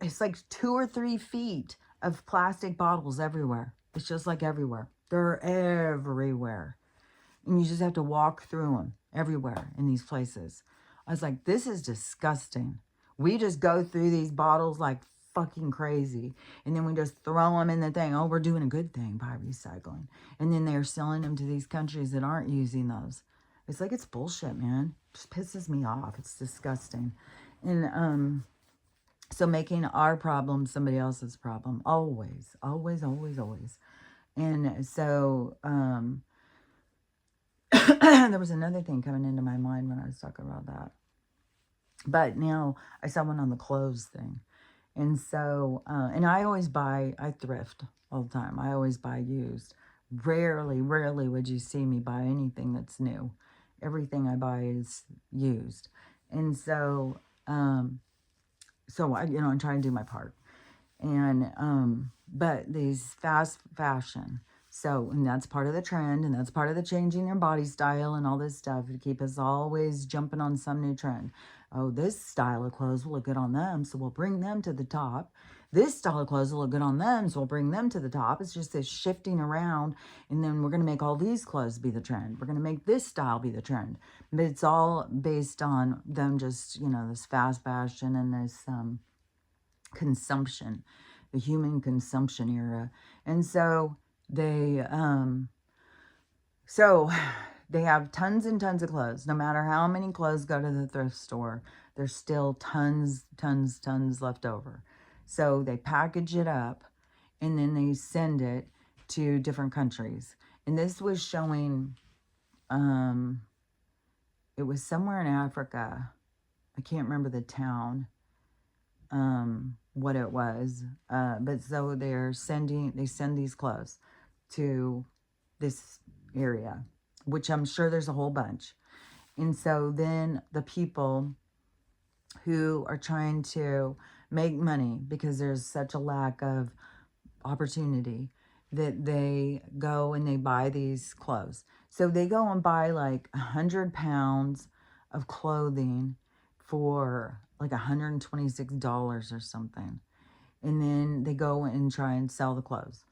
it's like 2 or 3 feet of plastic bottles everywhere. It's just like everywhere. They're everywhere. And you just have to walk through them everywhere in these places. I was like, this is disgusting. We just go through these bottles like fucking crazy. And then we just throw them in the thing. Oh, we're doing a good thing by recycling. And then they're selling them to these countries that aren't using those. It's like, it's bullshit, man. It just pisses me off. It's disgusting. And so making our problem somebody else's problem. Always, always, always, always. And so there was another thing coming into my mind when I was talking about that. But now I saw one on the clothes thing. And so, and I thrift all the time. I always buy used. Rarely would you see me buy anything that's new. Everything I buy is used. And so, I'm trying to do my part. And, but these fast fashion. So, and that's part of the trend, and that's part of the changing your body style and all this stuff to keep us always jumping on some new trend. Oh, this style of clothes will look good on them, so we'll bring them to the top. This style of clothes will look good on them, so we'll bring them to the top. It's just this shifting around, and then we're going to make all these clothes be the trend. We're going to make this style be the trend. But it's all based on them just, this fast fashion and this consumption, the human consumption era. And so they So they have tons and tons of clothes. No matter how many clothes go to the thrift store, there's still tons left over. So they package it up and then they send it to different countries. And this was showing, it was somewhere in Africa. I can't remember the town, what it was. But so they send these clothes to this area, which I'm sure there's a whole bunch. And so then the people who are trying to make money because there's such a lack of opportunity, that they go and they buy these clothes. So they go and buy like 100 pounds of clothing for like $126 or something. And then they go and try and sell the clothes.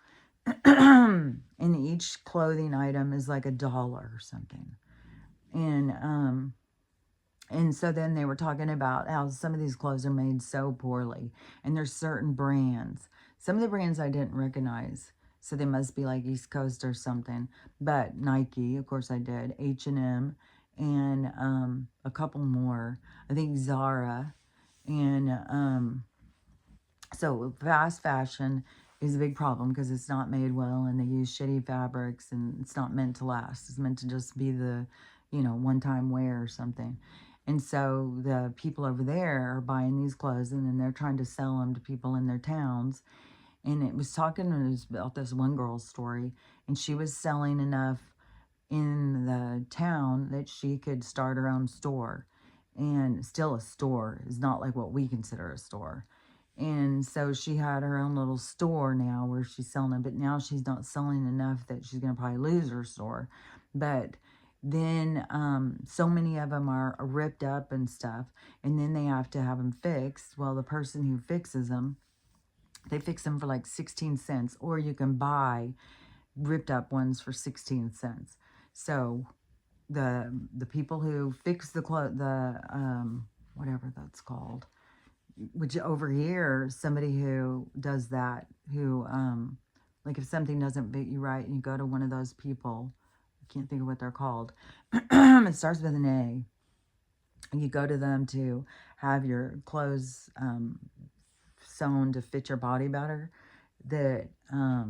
And each clothing item is like $1 or something. And so then they were talking about how some of these clothes are made so poorly. And there's certain brands. Some of the brands I didn't recognize. So they must be like East Coast or something. But Nike, of course I did. H&M and a couple more. I think Zara. And so fast fashion is a big problem because it's not made well and they use shitty fabrics and it's not meant to last. It's meant to just be the, one-time wear or something. And so the people over there are buying these clothes and then they're trying to sell them to people in their towns. And it was talking about this one girl's story, and she was selling enough in the town that she could start her own store. And still, a store is not like what we consider a store. And so she had her own little store now where she's selling it, but now she's not selling enough that she's going to probably lose her store. But then so many of them are ripped up and stuff, and then they have to have them fixed. Well, the person who fixes them, they fix them for like 16 cents, or you can buy ripped up ones for 16 cents. So the people who fix the whatever that's called, which over here, somebody who does that, who, like if something doesn't fit you right and you go to one of those people, I can't think of what they're called. It starts with an A. And you go to them to have your clothes sewn to fit your body better. That, I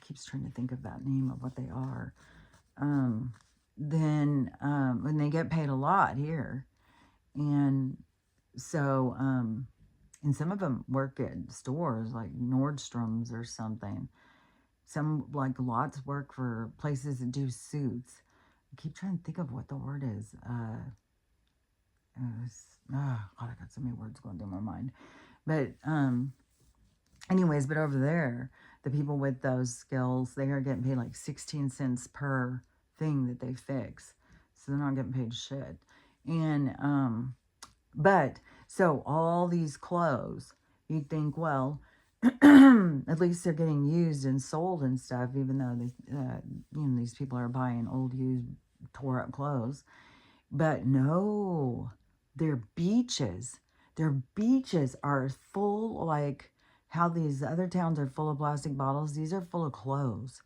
keeps trying to think of that name of what they are. Then when they get paid a lot here. And so, and some of them work at stores like Nordstrom's or something. Some, like, lots work for places that do suits. I keep trying to think of what the word is. God, I got so many words going through my mind. But, anyways, but over there, the people with those skills, they are getting paid like 16 cents per thing that they fix. So they're not getting paid shit. And, but, so all these clothes, you'd think, well, at least they're getting used and sold and stuff, even though these people are buying old, used, tore up clothes. But no, their beaches, are full, like how these other towns are full of plastic bottles. These are full of clothes.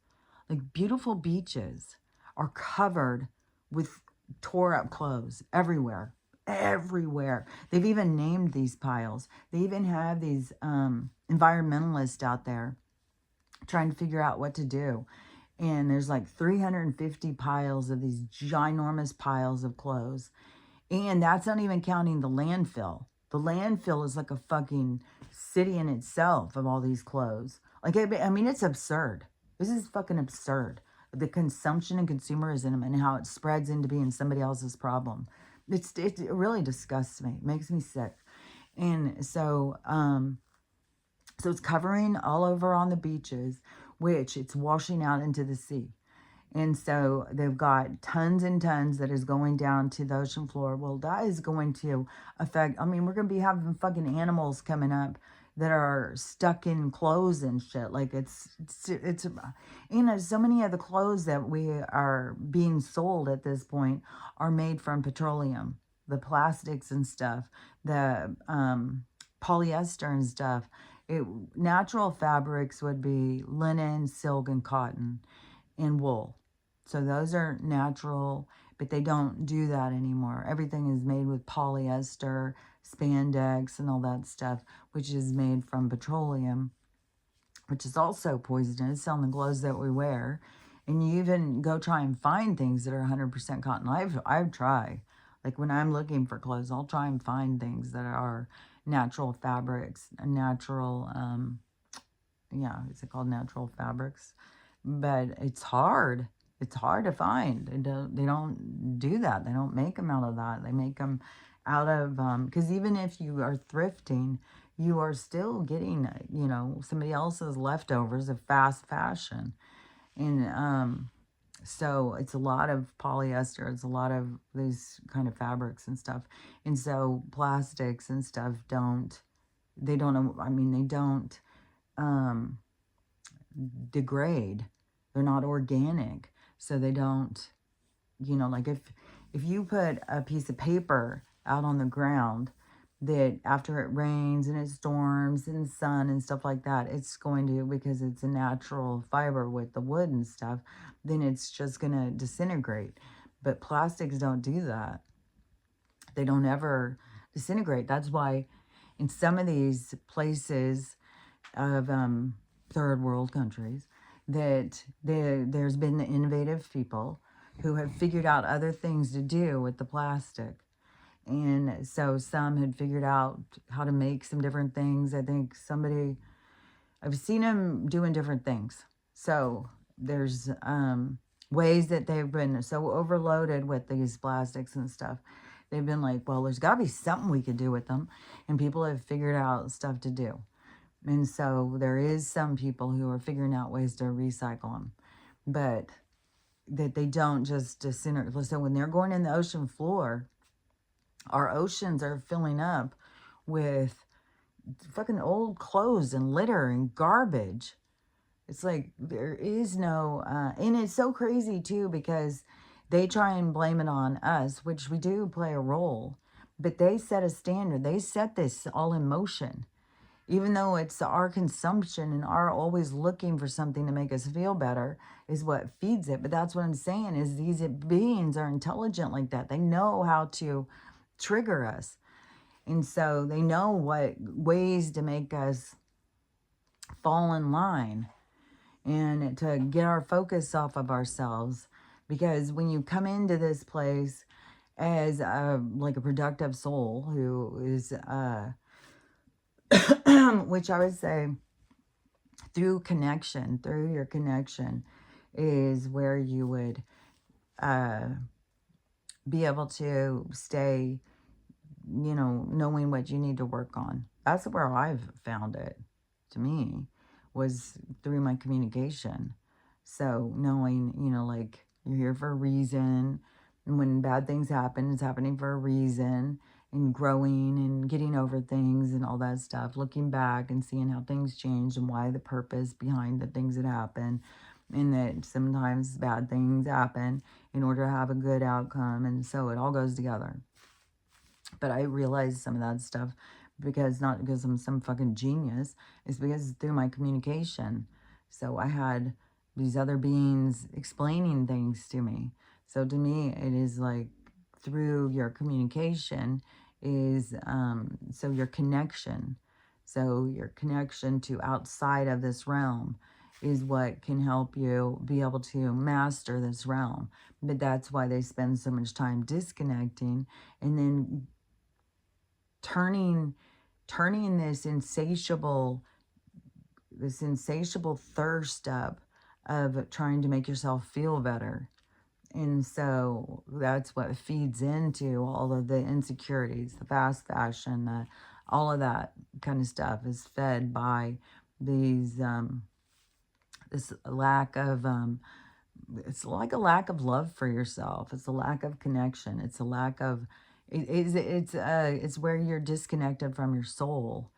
Like, beautiful beaches are covered with tore up clothes everywhere. Everywhere. They've even named these piles. They even have these environmentalists out there trying to figure out what to do. And there's like 350 piles of these ginormous piles of clothes. And that's not even counting the landfill. The landfill is like a fucking city in itself of all these clothes. Like, I mean, it's absurd. This is fucking absurd. The consumption and consumerism and how it spreads into being somebody else's problem. It really disgusts me. It makes me sick. And so, so it's covering all over on the beaches, which it's washing out into the sea. And so they've got tons and tons that is going down to the ocean floor. Well, that is going to affect, I mean, we're going to be having fucking animals coming up that are stuck in clothes and shit. Like, it's so many of the clothes that we are being sold at this point are made from petroleum. The plastics and stuff, the polyester and stuff. Natural fabrics would be linen, silk, and cotton, and wool. So those are natural, but they don't do that anymore. Everything is made with polyester, spandex, and all that stuff, which is made from petroleum, which is also poisonous on the clothes that we wear. And you even go try and find things that are 100% cotton. I've tried. Like when I'm looking for clothes, I'll try and find things that are natural fabrics, natural, yeah, is it called natural fabrics? But it's hard. It's hard to find. They don't do that. They don't make them out of that. They make them out of, because even if you are thrifting, you are still getting, you know, somebody else's leftovers of fast fashion. And so it's a lot of polyester. It's a lot of these kind of fabrics and stuff. And so plastics and stuff they don't, I mean, they don't degrade. They're not organic. So they don't, you know, like if you put a piece of paper out on the ground, that after it rains and it storms and sun and stuff like that, it's going to, because it's a natural fiber with the wood and stuff, then it's just going to disintegrate. But plastics don't do that. They don't ever disintegrate. That's why in some of these places of third world countries, that there's been innovative people who have figured out other things to do with the plastic. And so some had figured out how to make some different things. I think I've seen them doing different things. So there's ways that they've been so overloaded with these plastics and stuff. They've been like, well, there's got to be something we could do with them. And people have figured out stuff to do. And so there is some people who are figuring out ways to recycle them. But that they don't just disintegrate. So when they're going in the ocean floor, our oceans are filling up with fucking old clothes and litter and garbage. It's like there is no, and it's so crazy too because they try and blame it on us, which we do play a role, but they set a standard. They set this all in motion. Even though it's our consumption and our always looking for something to make us feel better is what feeds it. But that's what I'm saying is these beings are intelligent like that. They know how to trigger us. And so they know what ways to make us fall in line and to get our focus off of ourselves. Because when you come into this place as like a productive soul who is, which I would say through your connection is where you would be able to stay, you know, knowing what you need to work on. That's where I've found it, to me, was through my communication. So knowing, you know, like you're here for a reason. And when bad things happen, it's happening for a reason. And growing and getting over things and all that stuff. Looking back and seeing how things changed and why the purpose behind the things that happen. And that sometimes bad things happen in order to have a good outcome. And so it all goes together. But I realized some of that stuff because not because I'm some fucking genius. It's because through my communication. So I had these other beings explaining things to me. So to me, it is like through your communication is, so your connection. So your connection to outside of this realm is what can help you be able to master this realm. But that's why they spend so much time disconnecting and then turning this insatiable thirst up of trying to make yourself feel better. And so that's what feeds into all of the insecurities, the fast fashion, all of that kind of stuff is fed by these, this lack of, it's like a lack of love for yourself. It's a lack of connection. It's a lack of, it's where you're disconnected from your soul.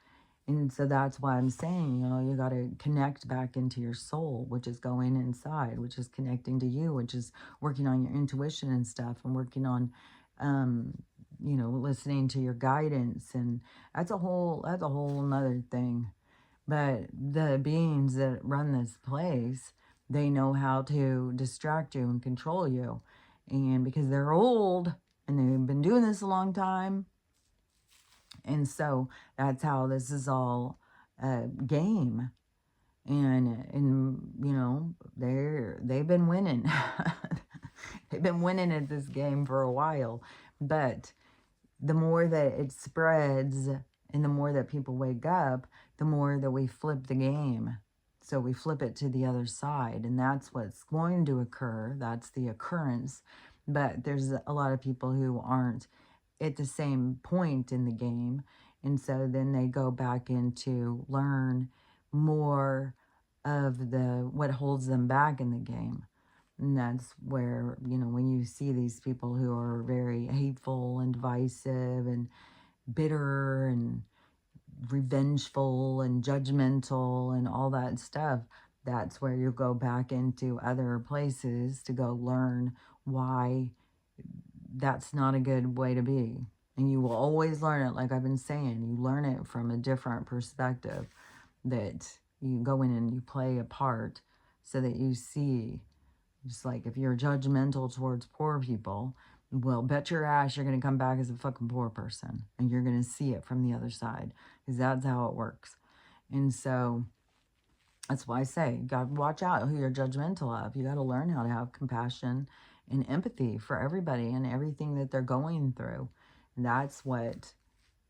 And so that's why I'm saying, you know, you got to connect back into your soul, which is going inside, which is connecting to you, which is working on your intuition and stuff and working on, you know, listening to your guidance. And that's a whole nother thing. But the beings that run this place, They know how to distract you and control you. And because they're old and they've been doing this a long time, and so that's how this is all a game. And you know, they've been winning. They've been winning at this game for a while. But the more that it spreads and the more that people wake up, the more that we flip the game. So we flip it to the other side, and that's what's going to occur. That's the occurrence. But there's a lot of people who aren't at the same point in the game. And so then they go back in to learn more of the what holds them back in the game. And that's where, you know, when you see these people who are very hateful and divisive and bitter and revengeful and judgmental and all that stuff, that's where you go back into other places to go learn why that's not a good way to be. And you will always learn it, like I've been saying, you learn it from a different perspective, that you go in and you play a part so that you see. Just like if you're judgmental towards poor people, well, bet your ass you're going to come back as a fucking poor person. And you're going to see it from the other side. Because that's how it works. And so that's why I say, you got to watch out who you're judgmental of. You got to learn how to have compassion and empathy for everybody and everything that they're going through. And that's what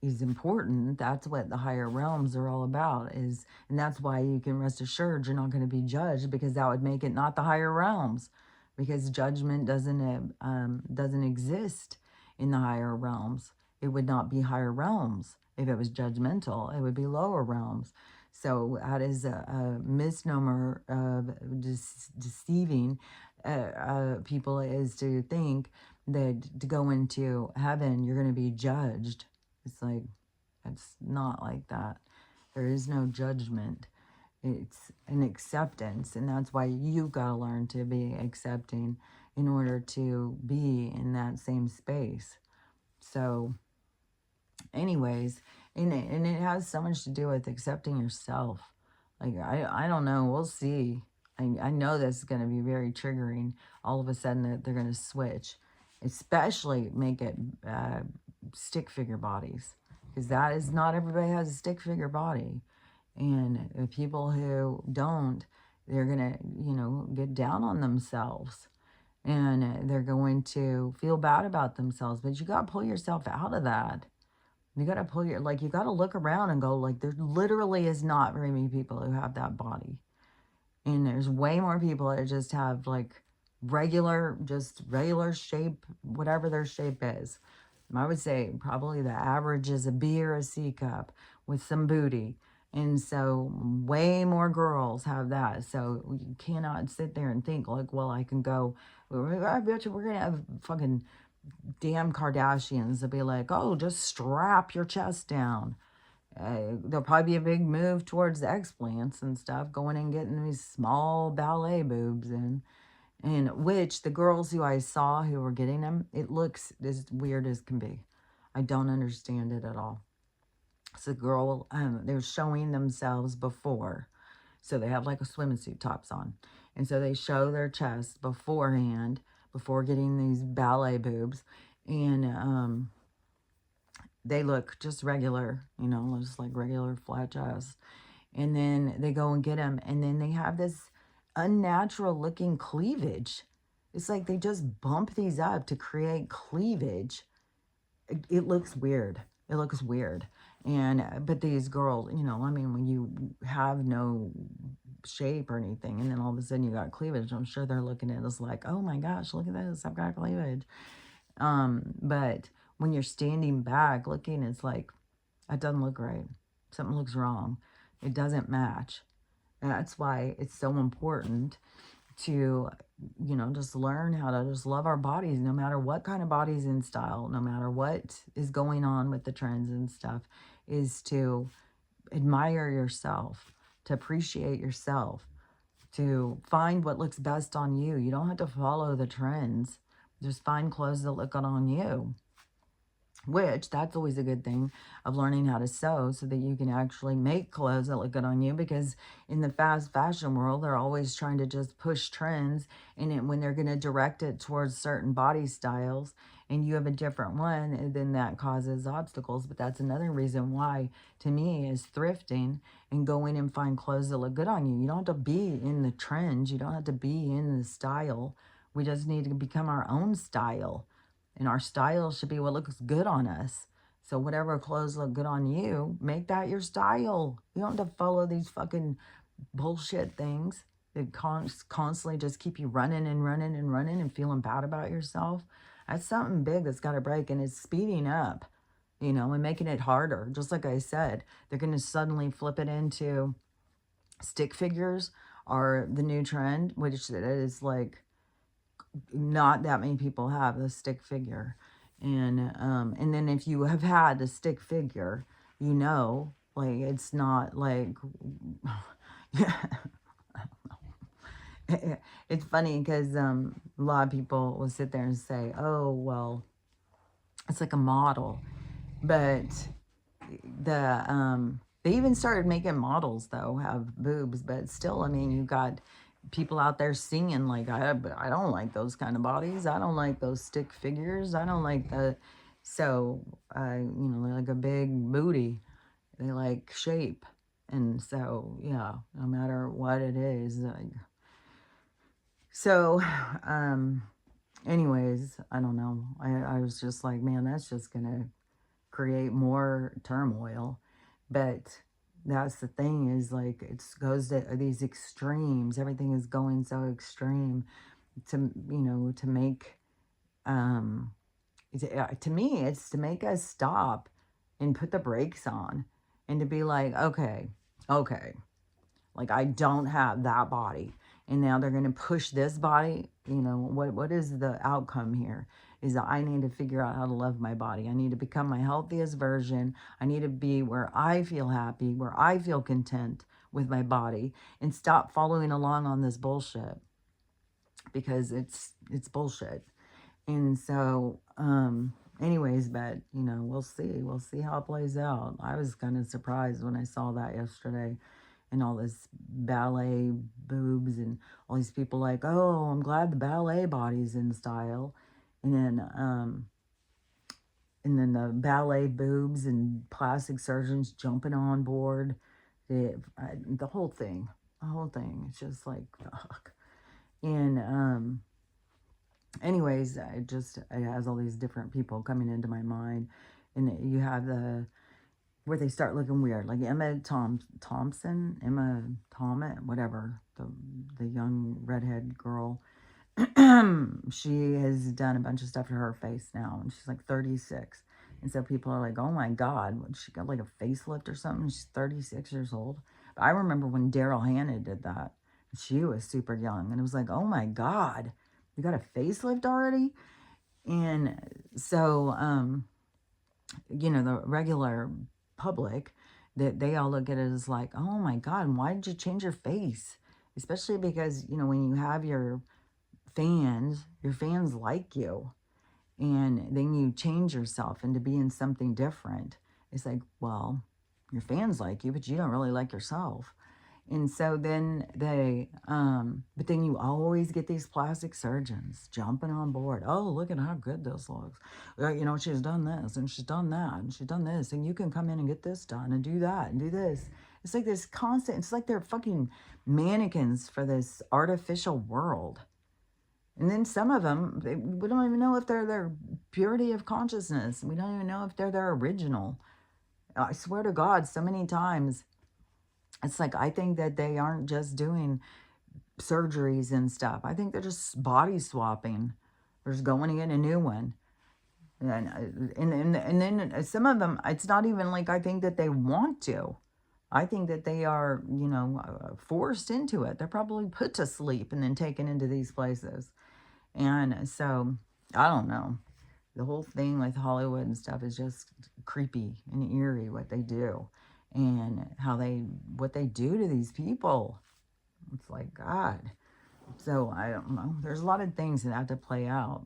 is important. That's what the higher realms are all about. And that's why you can rest assured you're not going to be judged, because that would make it not the higher realms, because judgment doesn't exist in the higher realms. It would not be higher realms if it was judgmental. It would be lower realms. So that is a misnomer of deceiving people, is to think that to go into heaven you're going to be judged. It's like, it's not like that. There is no judgment. It's an acceptance. And that's why you got to learn to be accepting in order to be in that same space. So anyways, and it has so much to do with accepting yourself. Like, I don't know. We'll see. I know this is going to be very triggering. All of a sudden that they're going to switch. Especially make it stick figure bodies. Because that is, not everybody has a stick figure body. And the people who don't, they're going to, you know, get down on themselves. And they're going to feel bad about themselves. But you got to pull yourself out of that. You got to pull your, like, you got to look around and go, like, there literally is not very many people who have that body. And there's way more people that just have, like, just regular shape, whatever their shape is. I would say probably the average is a B or a C cup with some booty. And so way more girls have that. So you cannot sit there and think like, well, I can go, I bet you we're going to have fucking damn Kardashians to be like, oh, just strap your chest down. There'll probably be a big move towards the explants and stuff, going and getting these small ballet boobs in. And which the girls who I saw who were getting them, it looks as weird as can be. I don't understand it at all. So the girl, they're showing themselves before. So they have like a swimsuit tops on. And so they show their chest beforehand, before getting these ballet boobs. And they look just regular, you know, just like regular flat chest. And then they go and get them. And then they have this unnatural looking cleavage. It's like they just bump these up to create cleavage. It looks weird. It looks weird. And, but these girls, you know, I mean, when you have no shape or anything, and then all of a sudden you got cleavage, I'm sure they're looking at us like, oh my gosh, look at this, I've got cleavage. But when you're standing back looking, it's like, that doesn't look right. Something looks wrong. It doesn't match. And that's why it's so important to, you know, just learn how to just love our bodies, no matter what kind of body's in style, no matter what is going on with the trends and stuff, is to admire yourself, to appreciate yourself, to find what looks best on you. You don't have to follow the trends. Just find clothes that look good on you. which that's always a good thing of learning how to sew so that you can actually make clothes that look good on you, because in the fast fashion world, they're always trying to just push trends, and when they're going to direct it towards certain body styles and you have a different one, and then that causes obstacles. But that's another reason why, to me, is thrifting and going and find clothes that look good on you. You don't have to be in the trends. You don't have to be in the style. We just need to become our own style. And our style should be what looks good on us. So whatever clothes look good on you, make that your style. You don't have to follow these fucking bullshit things that constantly just keep you running and running and running and feeling bad about yourself. That's something big that's got to break, and it's speeding up, and making it harder. Just like I said, they're going to suddenly flip it into stick figures are the new trend, which is like not that many people have the stick figure. And then if you have had a stick figure, like it's not like it's funny because a lot of people will sit there and say, oh well, it's like a model. But they even started making models though have boobs, but still, I mean, you got people out there singing like, I don't like those kind of bodies. I don't like those stick figures. I don't like the, so they're like a big booty. They like shape. And so, yeah, no matter what it is, so, anyways, I don't know. I was just like, man, that's just gonna create more turmoil. But that's the thing, is like it goes to these extremes. Everything is going so extreme to make to me, it's to make us stop and put the brakes on, and to be like, okay, like I don't have that body, and now they're going to push this body. What is the outcome here? Is that I need to figure out how to love my body. I need to become my healthiest version. I need to be where I feel happy, where I feel content with my body, and stop following along on this bullshit, because it's bullshit. And so, anyways, but we'll see how it plays out. I was kind of surprised when I saw that yesterday, and all this ballet boobs, and all these people like, oh, I'm glad the ballet body's in style. And then the ballet boobs and plastic surgeons jumping on board. The whole thing. It's just like, fuck. And anyways, it has all these different people coming into my mind. And you have where they start looking weird, like Emma Thompson, whatever, the young redhead girl. She has done a bunch of stuff to her face now, and she's like 36. And so people are like, oh my God, she got like a facelift or something. She's 36 years old. But I remember when Daryl Hannah did that. She was super young, and it was like, oh my God, you got a facelift already? And so, the regular public, that they all look at it as like, oh my God, why did you change your face? Especially because, when you have your fans like you, and then you change yourself into being something different. It's like, well, your fans like you, but you don't really like yourself. And so then but then you always get these plastic surgeons jumping on board. Oh, look at how good this looks. She's done this and she's done that and she's done this. And you can come in and get this done and do that and do this. It's like this constant, it's like they're fucking mannequins for this artificial world. And then some of them, we don't even know if they're their purity of consciousness. We don't even know if they're their original. I swear to God, so many times, it's like, I think that they aren't just doing surgeries and stuff. I think they're just body swapping. They're just going to get a new one. And then some of them, it's not even like I think that they want to. I think that they are, forced into it. They're probably put to sleep and then taken into these places. And so, I don't know. The whole thing with Hollywood and stuff is just creepy and eerie, what they do. And what they do to these people. It's like, God. So, I don't know. There's a lot of things that have to play out.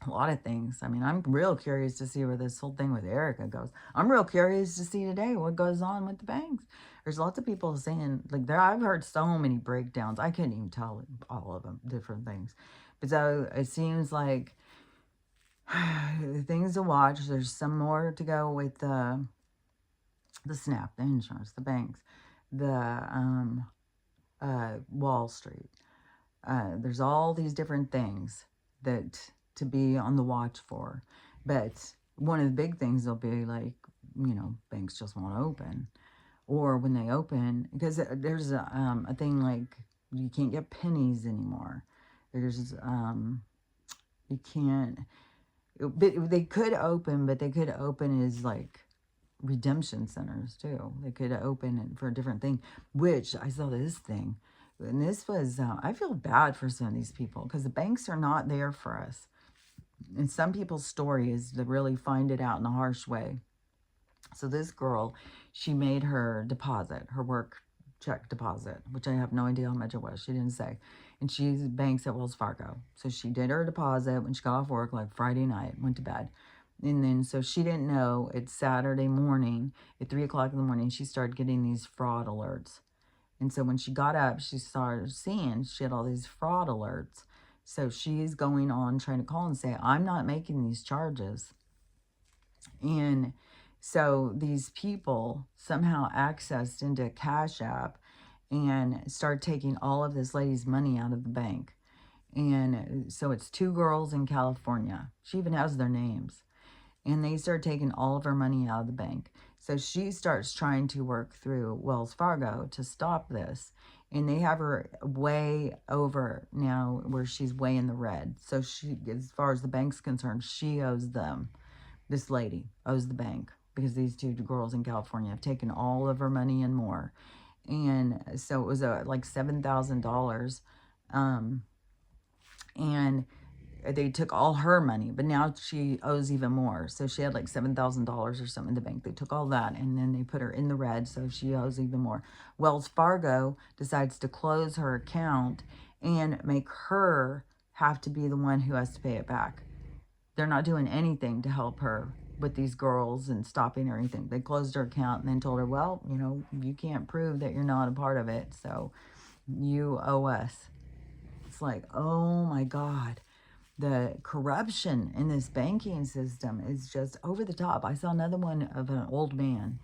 a lot of things. I mean, I'm real curious to see where this whole thing with Erica goes. I'm real curious to see today what goes on with the banks. There's lots of people saying, like, I've heard so many breakdowns. I couldn't even tell all of them, different things. But so it seems like things to watch. There's some more to go with the SNAP, the insurance, the banks, the Wall Street. There's all these different things that to be on the watch for. But one of the big things will be like, banks just won't open. Or when they open, because there's a thing like you can't get pennies anymore. There's, you can't, they could open, but they could open as like redemption centers too. They could open it for a different thing, which I saw this thing. And this was, I feel bad for some of these people because the banks are not there for us. And some people's story is to really find it out in a harsh way. So this girl, she made her deposit, her work check deposit, which I have no idea how much it was. She didn't say. And she banks at Wells Fargo. So she did her deposit when she got off work, like Friday night, went to bed. And then, so she didn't know, it's Saturday morning, at 3 o'clock in the morning, she started getting these fraud alerts. And so when she got up, she started seeing she had all these fraud alerts. So she's going on trying to call and say, I'm not making these charges. And so these people somehow accessed into Cash App and start taking all of this lady's money out of the bank. And so it's 2 girls in California. She even has their names. And they start taking all of her money out of the bank. So she starts trying to work through Wells Fargo to stop this. And they have her way over now where she's way in the red. So she, as far as the bank's concerned, she owes them. This lady owes the bank because these 2 girls in California have taken all of her money and more. And so it was like $7,000. And they took all her money, but now she owes even more. So she had like $7,000 or something in the bank. They took all that and then they put her in the red, so she owes even more. Wells Fargo decides to close her account and make her have to be the one who has to pay it back. They're not doing anything to help her with these girls and stopping or anything. They closed her account and then told her, well, you can't prove that you're not a part of it, so you owe us. It's like, oh my God. The corruption in this banking system is just over the top. I saw another one of an old man.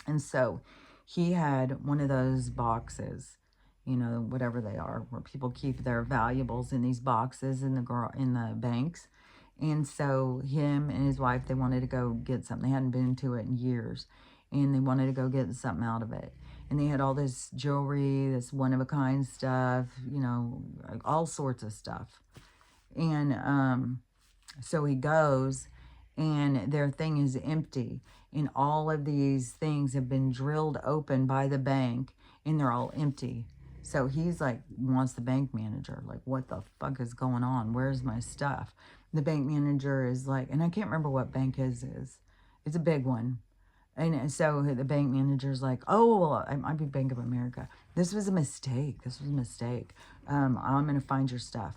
And so he had one of those boxes, whatever they are, where people keep their valuables in these boxes in the banks. And so him and his wife, they wanted to go get something. They hadn't been to it in years. And they wanted to go get something out of it. And they had all this jewelry, this one-of-a-kind stuff, all sorts of stuff. And so he goes and their thing is empty. And all of these things have been drilled open by the bank and they're all empty. So he's like, wants the bank manager. Like, what the fuck is going on? Where's my stuff? The bank manager is like, and I can't remember what bank his is. It's a big one. And so the bank manager's like, oh, well, it might be Bank of America. This was a mistake. I'm going to find your stuff.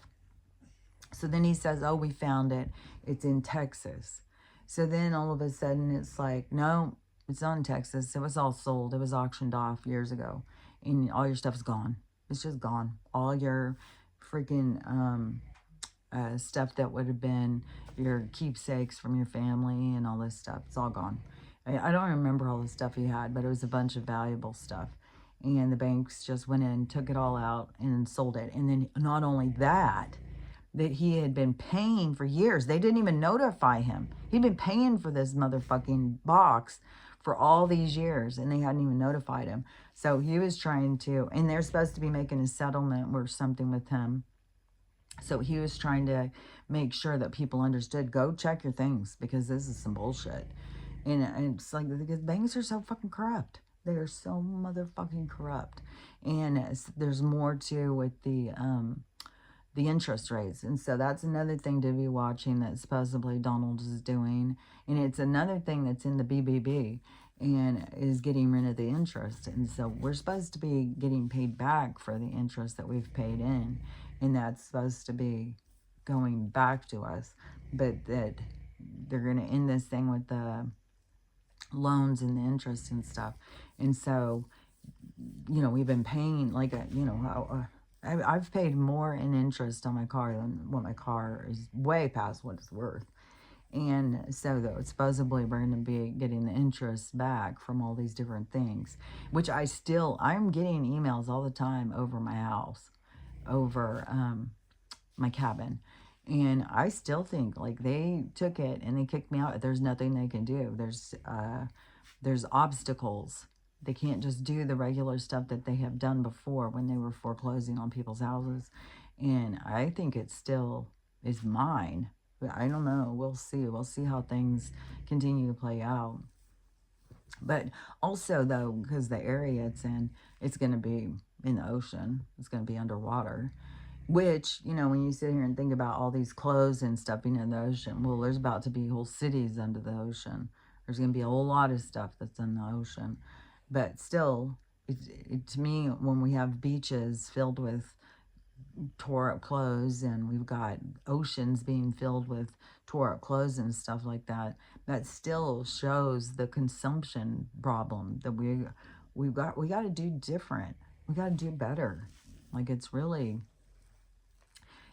So then he says, oh, we found it. It's in Texas. So then all of a sudden it's like, no, it's not in Texas. It was all sold. It was auctioned off years ago. And all your stuff's gone. It's just gone. All your freaking stuff that would have been your keepsakes from your family and all this stuff. It's all gone. I don't remember all the stuff he had, but it was a bunch of valuable stuff. And the banks just went in, took it all out, and sold it. And then not only that he had been paying for years. They didn't even notify him. He'd been paying for this motherfucking box for all these years, and they hadn't even notified him. So he was trying to, and they're supposed to be making a settlement or something with him. So he was trying to make sure that people understood, go check your things, because this is some bullshit. And it's like, because banks are so fucking corrupt. They are so motherfucking corrupt. And there's more too with the interest rates. And so that's another thing to be watching that supposedly Donald is doing. And it's another thing that's in the BBB and is getting rid of the interest. And so we're supposed to be getting paid back for the interest that we've paid in. And that's supposed to be going back to us, but that they're going to end this thing with the loans and the interest and stuff. And so, we've been paying like I've paid more in interest on my car than what my car is, way past what it's worth. And so, though, supposedly we're going to be getting the interest back from all these different things, which I'm getting emails all the time over my house, over my cabin. And I still think like they took it and they kicked me out. There's nothing they can do. There's obstacles. They can't just do the regular stuff that they have done before when they were foreclosing on people's houses. And I think it still is mine. But I don't know. We'll see. We'll see how things continue to play out. But also, though, because the area it's in, it's going to be in the ocean. It's going to be underwater. Which, when you sit here and think about all these clothes and stuff being in the ocean, well, there's about to be whole cities under the ocean. There's going to be a whole lot of stuff that's in the ocean. But still, to me, when we have beaches filled with tore up clothes and we've got oceans being filled with tore up clothes and stuff like that, that still shows the consumption problem that we got to do different. We got to do better. Like, it's really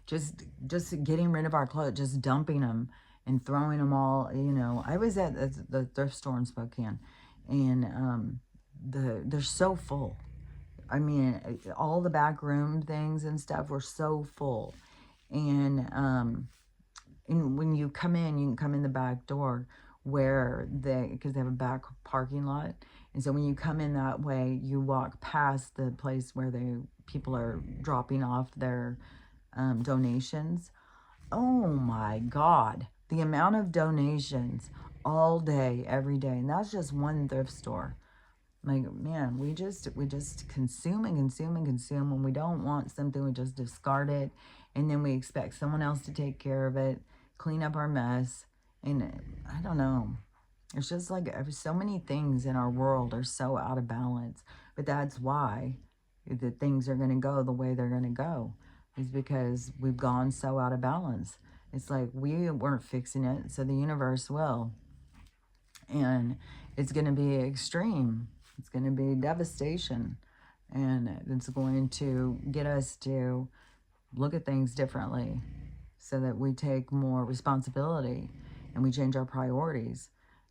just getting rid of our clothes, just dumping them and throwing them all. I was at the thrift store in Spokane, and they're so full. I mean, all the back room things and stuff were so full. And when you come in, you can come in the back door because they have a back parking lot. And so when you come in that way, you walk past the place where people are dropping off their donations. Oh my God, the amount of donations all day, every day. And that's just one thrift store. Like, man, we just consume and consume and consume. When we don't want something, we just discard it. And then we expect someone else to take care of it, clean up our mess. And I don't know. It's just like so many things in our world are so out of balance. But that's why the things are going to go the way they're going to go. Is because we've gone so out of balance. It's like we weren't fixing it, so the universe will. And it's going to be extreme. It's going to be devastation. And it's going to get us to look at things differently so that we take more responsibility and we change our priorities.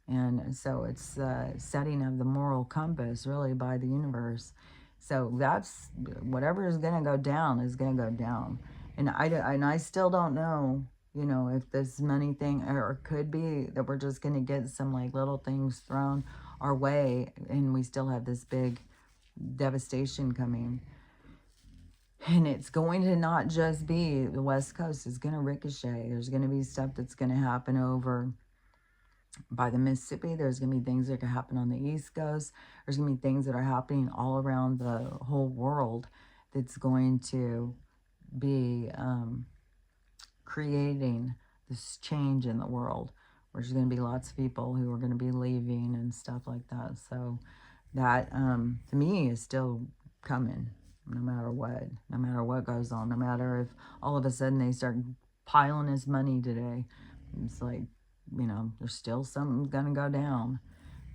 And so it's the setting of the moral compass, really, by the universe. So that's whatever is going to go down is going to go down. And I still don't know, if this money thing, or could be that we're just going to get some like little things thrown our way and we still have this big devastation coming. And it's going to not just be the West Coast. It's going to ricochet. There's going to be stuff that's going to happen over by the Mississippi. There's going to be things that can happen on the East Coast. There's going to be things that are happening all around the whole world that's going to be creating this change in the world. There's going to be lots of people who are going to be leaving and stuff like that. So that, to me, is still coming no matter what goes on, no matter if all of a sudden they start piling us money today. It's like, there's still something gonna go down.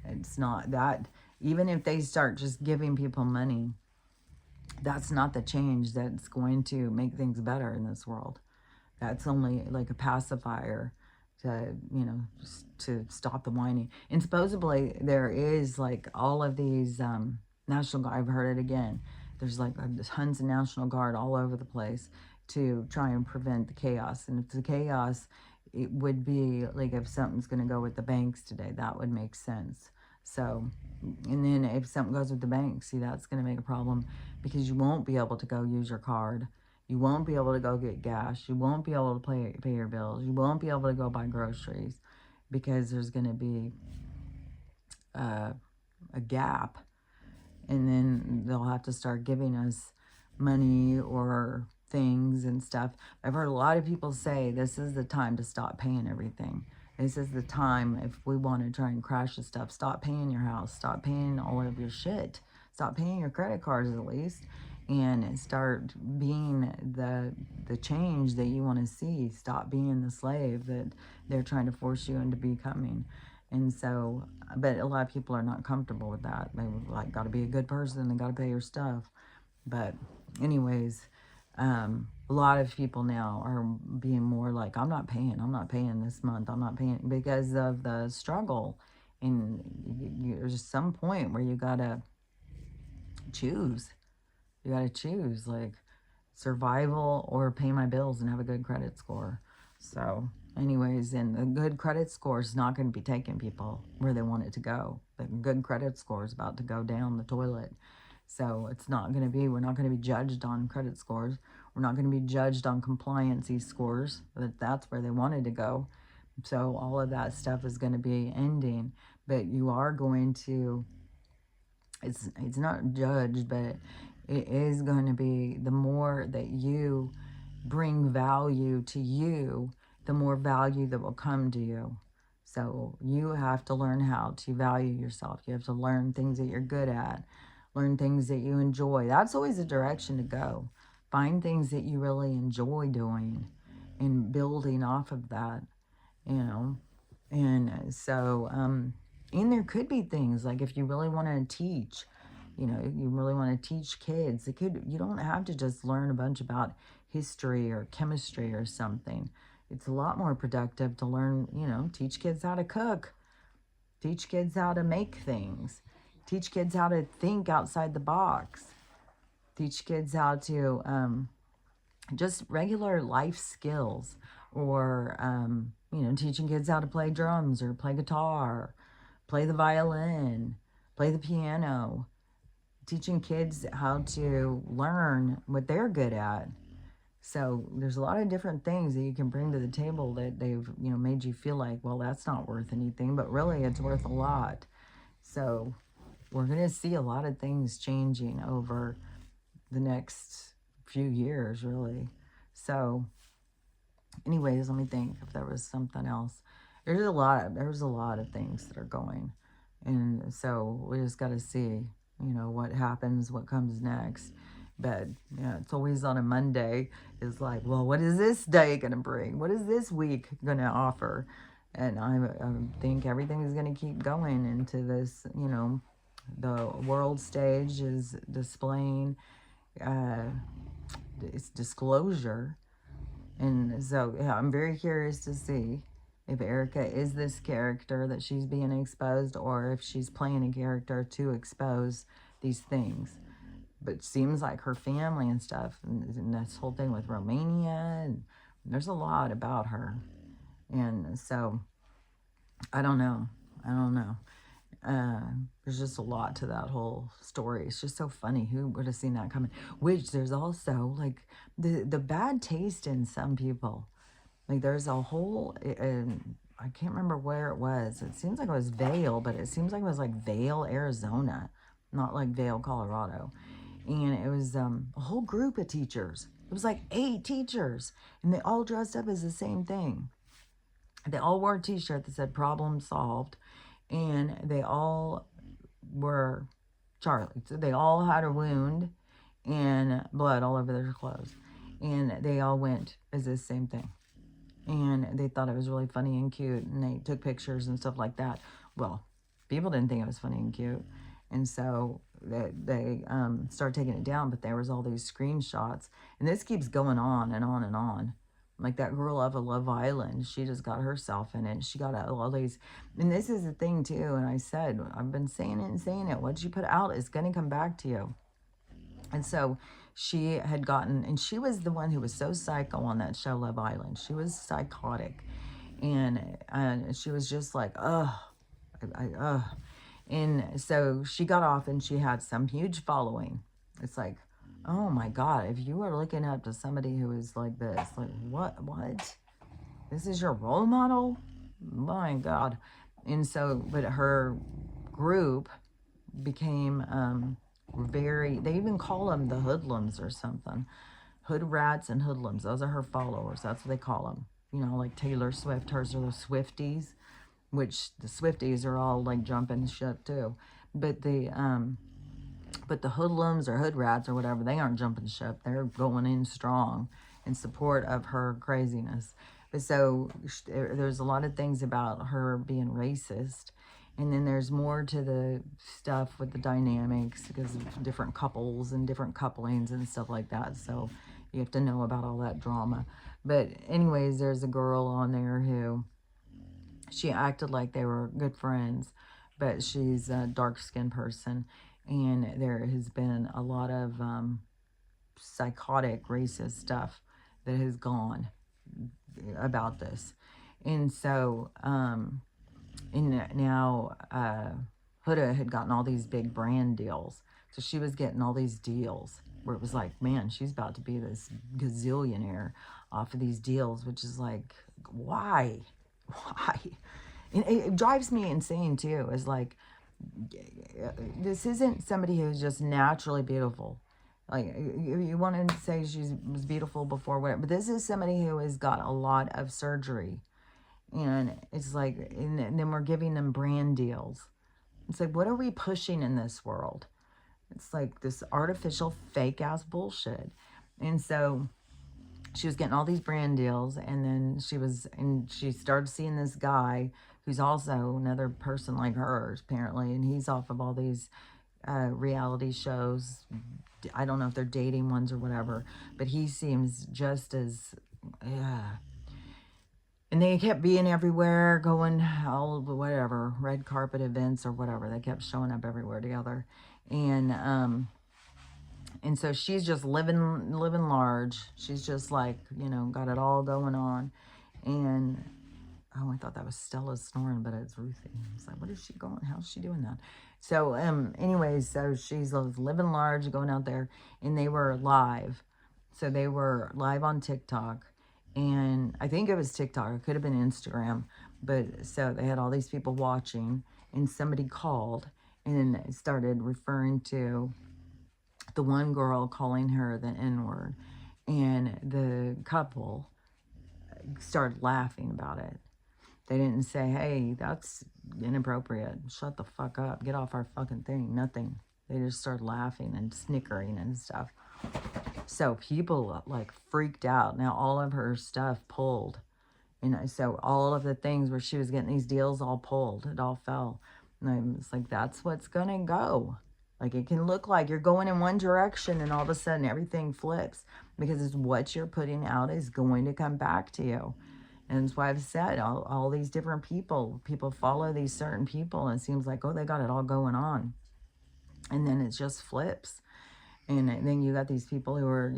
It's not that, even if they start just giving people money, that's not the change that's going to make things better in this world. That's only like a pacifier to, to stop the whining. And supposedly there is like all of these I've heard it again. There's like tons of National Guard all over the place to try and prevent the chaos. And if the chaos, it would be like if something's going to go with the banks today, that would make sense. So, and then if something goes with the banks, see, that's going to make a problem because you won't be able to go use your card. You won't be able to go get gas. You won't be able to pay your bills. You won't be able to go buy groceries because there's going to be a gap. And then they'll have to start giving us money or things and stuff. I've heard a lot of people say this is the time to stop paying everything. This is the time, if we want to try and crash the stuff, stop paying your house, stop paying all of your shit, stop paying your credit cards at least, and start being the change that you want to see. Stop being the slave that they're trying to force you into becoming. And so, but a lot of people are not comfortable with that. They like, got to be a good person, they got to pay your stuff. But anyways, a lot of people now are being more like, I'm not paying this month, I'm not paying, because of the struggle. And there's just some point where you gotta choose. You gotta choose, like, survival or pay my bills and have a good credit score. So anyways, and a good credit score is not going to be taking people where they want it to go. The good credit score is about to go down the toilet. So it's not going to be, we're not going to be judged on credit scores. We're not going to be judged on compliancy scores. That's where they wanted to go. So all of that stuff is going to be ending. But you are going to, it's not judged, but it is going to be, the more that you bring value to you, the more value that will come to you. So you have to learn how to value yourself. You have to learn things that you're good at, learn things that you enjoy. That's always a direction to go. Find things that you really enjoy doing and building off of that, you know. And so, and there could be things like, if you really want to teach, you know, you really want to teach kids, you don't have to just learn a bunch about history or chemistry or something. It's a lot more productive to learn, you know, teach kids how to cook, teach kids how to make things, teach kids how to think outside the box, teach kids how to, just regular life skills, or, you know, teaching kids how to play drums or play guitar, play the violin, play the piano, teaching kids how to learn what they're good at. So there's a lot of different things that you can bring to the table that they've, you know, made you feel like, well, that's not worth anything, but really it's worth a lot. So we're going to see a lot of things changing over the next few years, really. So anyways, let me think if there was something else. There's a lot of things that are going. And so we just got to see, you know, what happens, what comes next. But, you know, it's always on a Monday. It's like, well, what is this day going to bring? What is this week going to offer? And I think everything is going to keep going into this, you know, the world stage is displaying its disclosure. And so, yeah, I'm very curious to see if Erica is this character that she's being exposed, or if she's playing a character to expose these things. But it seems like her family and stuff, and this whole thing with Romania, and there's a lot about her. And so, I don't know. There's just a lot to that whole story. It's just so funny. Who would have seen that coming? Which there's also like the bad taste in some people. Like there's a whole, I can't remember where it was. It seems like it was Vail, but it seems like it was like Vail, Arizona, not like Vail, Colorado. And it was a whole group of teachers. It was like 8 teachers, and they all dressed up as the same thing. They all wore a t-shirt that said "problem solved," and they all were Charlie. So they all had a wound and blood all over their clothes, and they all went as the same thing. And they thought it was really funny and cute, and they took pictures and stuff like that. Well, people didn't think it was funny and cute, and so they started taking it down. But there was all these screenshots, and this keeps going on and on and on. Like that girl off of Love Island, she just got herself in it. She got all these, and this is the thing too. And I said, I've been saying it and saying it. What you put out is going to come back to you. And so she had gotten, and she was the one who was so psycho on that show, Love Island. She was psychotic. And she was just like, ugh, ugh. And so she got off, and she had some huge following. It's like, oh my God, if you are looking up to somebody who is like this, like what? This is your role model? My God. And so, but her group became, they even call them the hoodlums or something. Hood rats and hoodlums. Those are her followers. That's what they call them. You know, like Taylor Swift, hers are the Swifties, which the Swifties are all like jumping ship too. But But the hoodlums or hood rats or whatever, they aren't jumping ship. They're going in strong in support of her craziness. But so there's a lot of things about her being racist. And then there's more to the stuff with the dynamics because of different couples and different couplings and stuff like that. So you have to know about all that drama. But anyways, there's a girl on there who she acted like they were good friends, but she's a dark-skinned person. And there has been a lot of psychotic racist stuff that has gone about this. And so, and now Huda had gotten all these big brand deals. So she was getting all these deals where it was like, man, she's about to be this gazillionaire off of these deals, which is like, why? Why? And it drives me insane too. Is like, this isn't somebody who's just naturally beautiful. Like, you want to say she was beautiful before, whatever, but this is somebody who has got a lot of surgery. And it's like, and then we're giving them brand deals. It's like, what are we pushing in this world? It's like this artificial fake ass bullshit. And so she was getting all these brand deals, and then she started seeing this guy who's also another person like her, apparently, and he's off of all these reality shows. I don't know if they're dating ones or whatever, but he seems just as, yeah. And they kept being everywhere, going all whatever, red carpet events or whatever. They kept showing up everywhere together. And so she's just living large. She's just like, got it all going on. And oh, I thought that was Stella snoring, but it's Ruthie. I was like, what is she going? How's she doing that? So, anyways, so she's living large, going out there, and they were live. So they were live on TikTok, and I think it was TikTok. It could have been Instagram, but so they had all these people watching, and somebody called and started referring to the one girl, calling her the N-word, and the couple started laughing about it. They didn't say, hey, that's inappropriate. Shut the fuck up. Get off our fucking thing. Nothing. They just started laughing and snickering and stuff. So people like freaked out. Now all of her stuff pulled. So all of the things where she was getting these deals all pulled. It all fell. And it's like, that's what's going to go. Like, it can look like you're going in one direction and all of a sudden everything flips. Because it's what you're putting out is going to come back to you. And that's why I've said all these different people follow these certain people, and it seems like, oh, they got it all going on. And then it just flips. And then you got these people who are,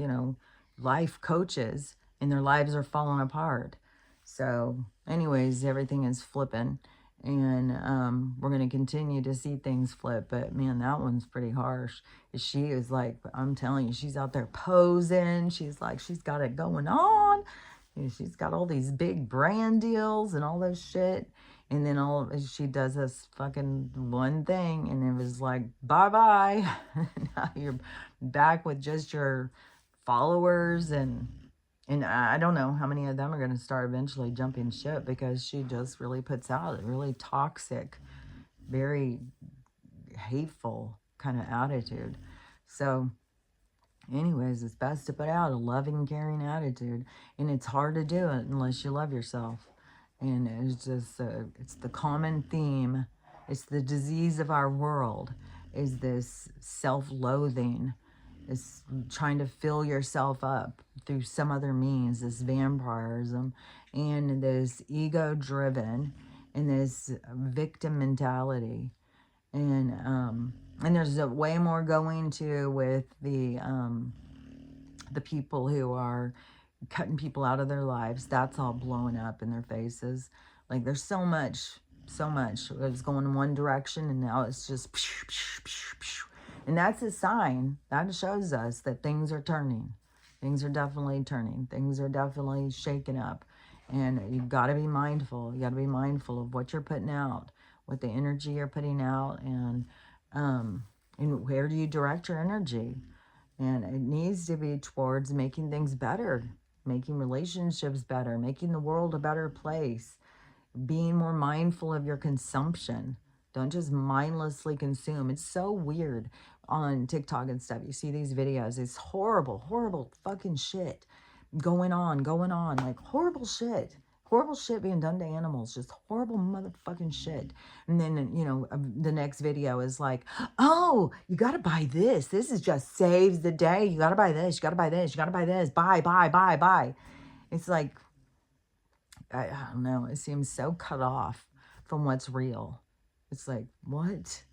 life coaches, and their lives are falling apart. So anyways, everything is flipping. And we're going to continue to see things flip. But man, that one's pretty harsh. She is like, I'm telling you, she's out there posing. She's like, she's got it going on. She's got all these big brand deals and all this shit. And then she does this fucking one thing, and it was like, bye-bye. Now you're back with just your followers, and I don't know how many of them are going to start eventually jumping ship, because she just really puts out a really toxic, very hateful kind of attitude. So anyways, it's best to put out a loving, caring attitude. And it's hard to do it unless you love yourself. And it's just, it's the common theme. It's the disease of our world, is this self-loathing. It's trying to fill yourself up through some other means, this vampirism, and this ego-driven, and this victim mentality. And there's a way more going to with the people who are cutting people out of their lives. That's all blowing up in their faces. Like, there's so much. It was going in one direction, and now it's just, and that's a sign. That shows us that things are turning. Things are definitely turning. Things are definitely shaking up. And you've got to be mindful. You got to be mindful of what you're putting out, what the energy you're putting out, and where do you direct your energy. And it needs to be towards making things better, making relationships better, making the world a better place, being more mindful of your consumption. Don't just mindlessly consume. It's so weird. on TikTok and stuff, you see these videos. It's horrible, horrible fucking shit going on, like horrible shit being done to animals, just horrible motherfucking shit. And then, you know, the next video is like, oh, you gotta buy this. This is just saves the day. You gotta buy this. You gotta buy this. You gotta buy this. Buy. It's like, I don't know. It seems so cut off from what's real. It's like, what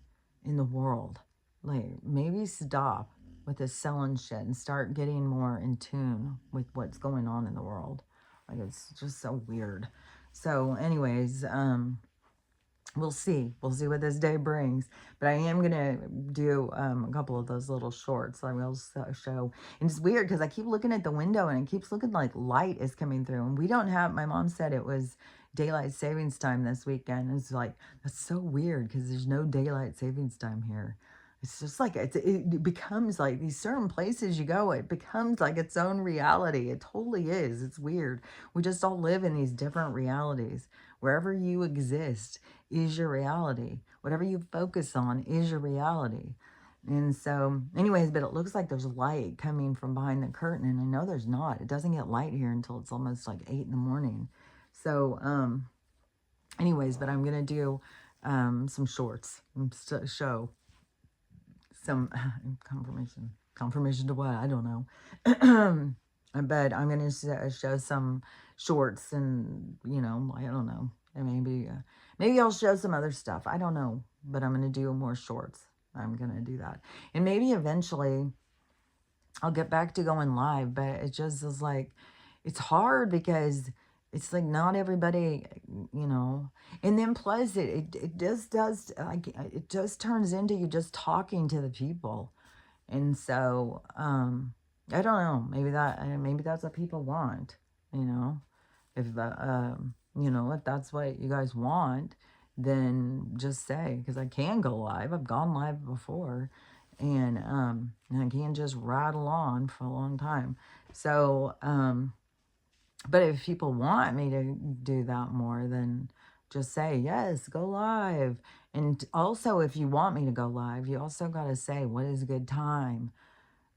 in the world? Like, maybe stop with this selling shit and start getting more in tune with what's going on in the world. Like, it's just so weird. So, anyways, we'll see. We'll see what this day brings. But I am going to do a couple of those little shorts I will show. And it's weird because I keep looking at the window and it keeps looking like light is coming through. And we don't have, my mom said it was daylight savings time this weekend. It's like, that's so weird because there's no daylight savings time here. It's just like, it becomes like these certain places you go, it becomes like its own reality. It totally is. It's weird. We just all live in these different realities. Wherever you exist is your reality. Whatever you focus on is your reality. And so, anyways, but it looks like there's light coming from behind the curtain. And I know there's not. It doesn't get light here until it's almost like 8 in the morning. So, anyways, but I'm going to do some shorts and show some confirmation to what? I don't know. But I'm going to show some shorts and, you know, I don't know. And maybe I'll show some other stuff. I don't know. But I'm going to do more shorts. I'm going to do that. And maybe eventually I'll get back to going live. But it just is like, it's hard because it's like not everybody, you know. And then plus it just does, like, it just turns into you just talking to the people. And so, I don't know, maybe that's what people want, you know. If, you know, if that's what you guys want, then just say, because I can go live. I've gone live before, and I can just rattle on for a long time. So, but if people want me to do that more, then just say, yes, go live. And also, if you want me to go live, you also got to say, what is a good time?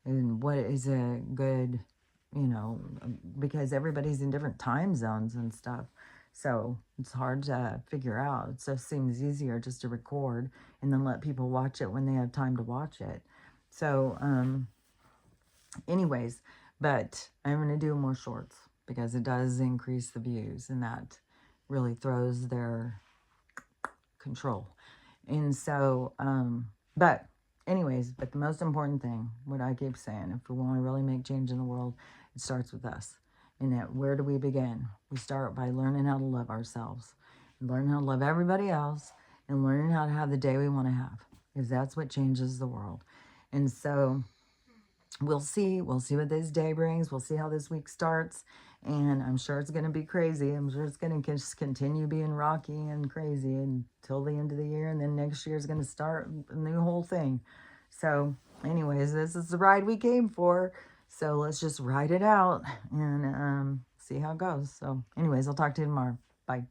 And what is a good, you know, because everybody's in different time zones and stuff. So it's hard to figure out. It just seems easier just to record and then let people watch it when they have time to watch it. So, anyways, but I'm going to do more shorts because it does increase the views and that really throws their control. And so, but anyways, but the most important thing, what I keep saying, if we want to really make change in the world, it starts with us. And that, where do we begin? We start by learning how to love ourselves, and learn how to love everybody else, and learning how to have the day we want to have, because that's what changes the world. And so we'll see what this day brings. We'll see how this week starts. And I'm sure it's going to be crazy. I'm sure it's going to just continue being rocky and crazy until the end of the year. And then next year is going to start a new whole thing. So anyways, this is the ride we came for. So let's just ride it out and see how it goes. So anyways, I'll talk to you tomorrow. Bye.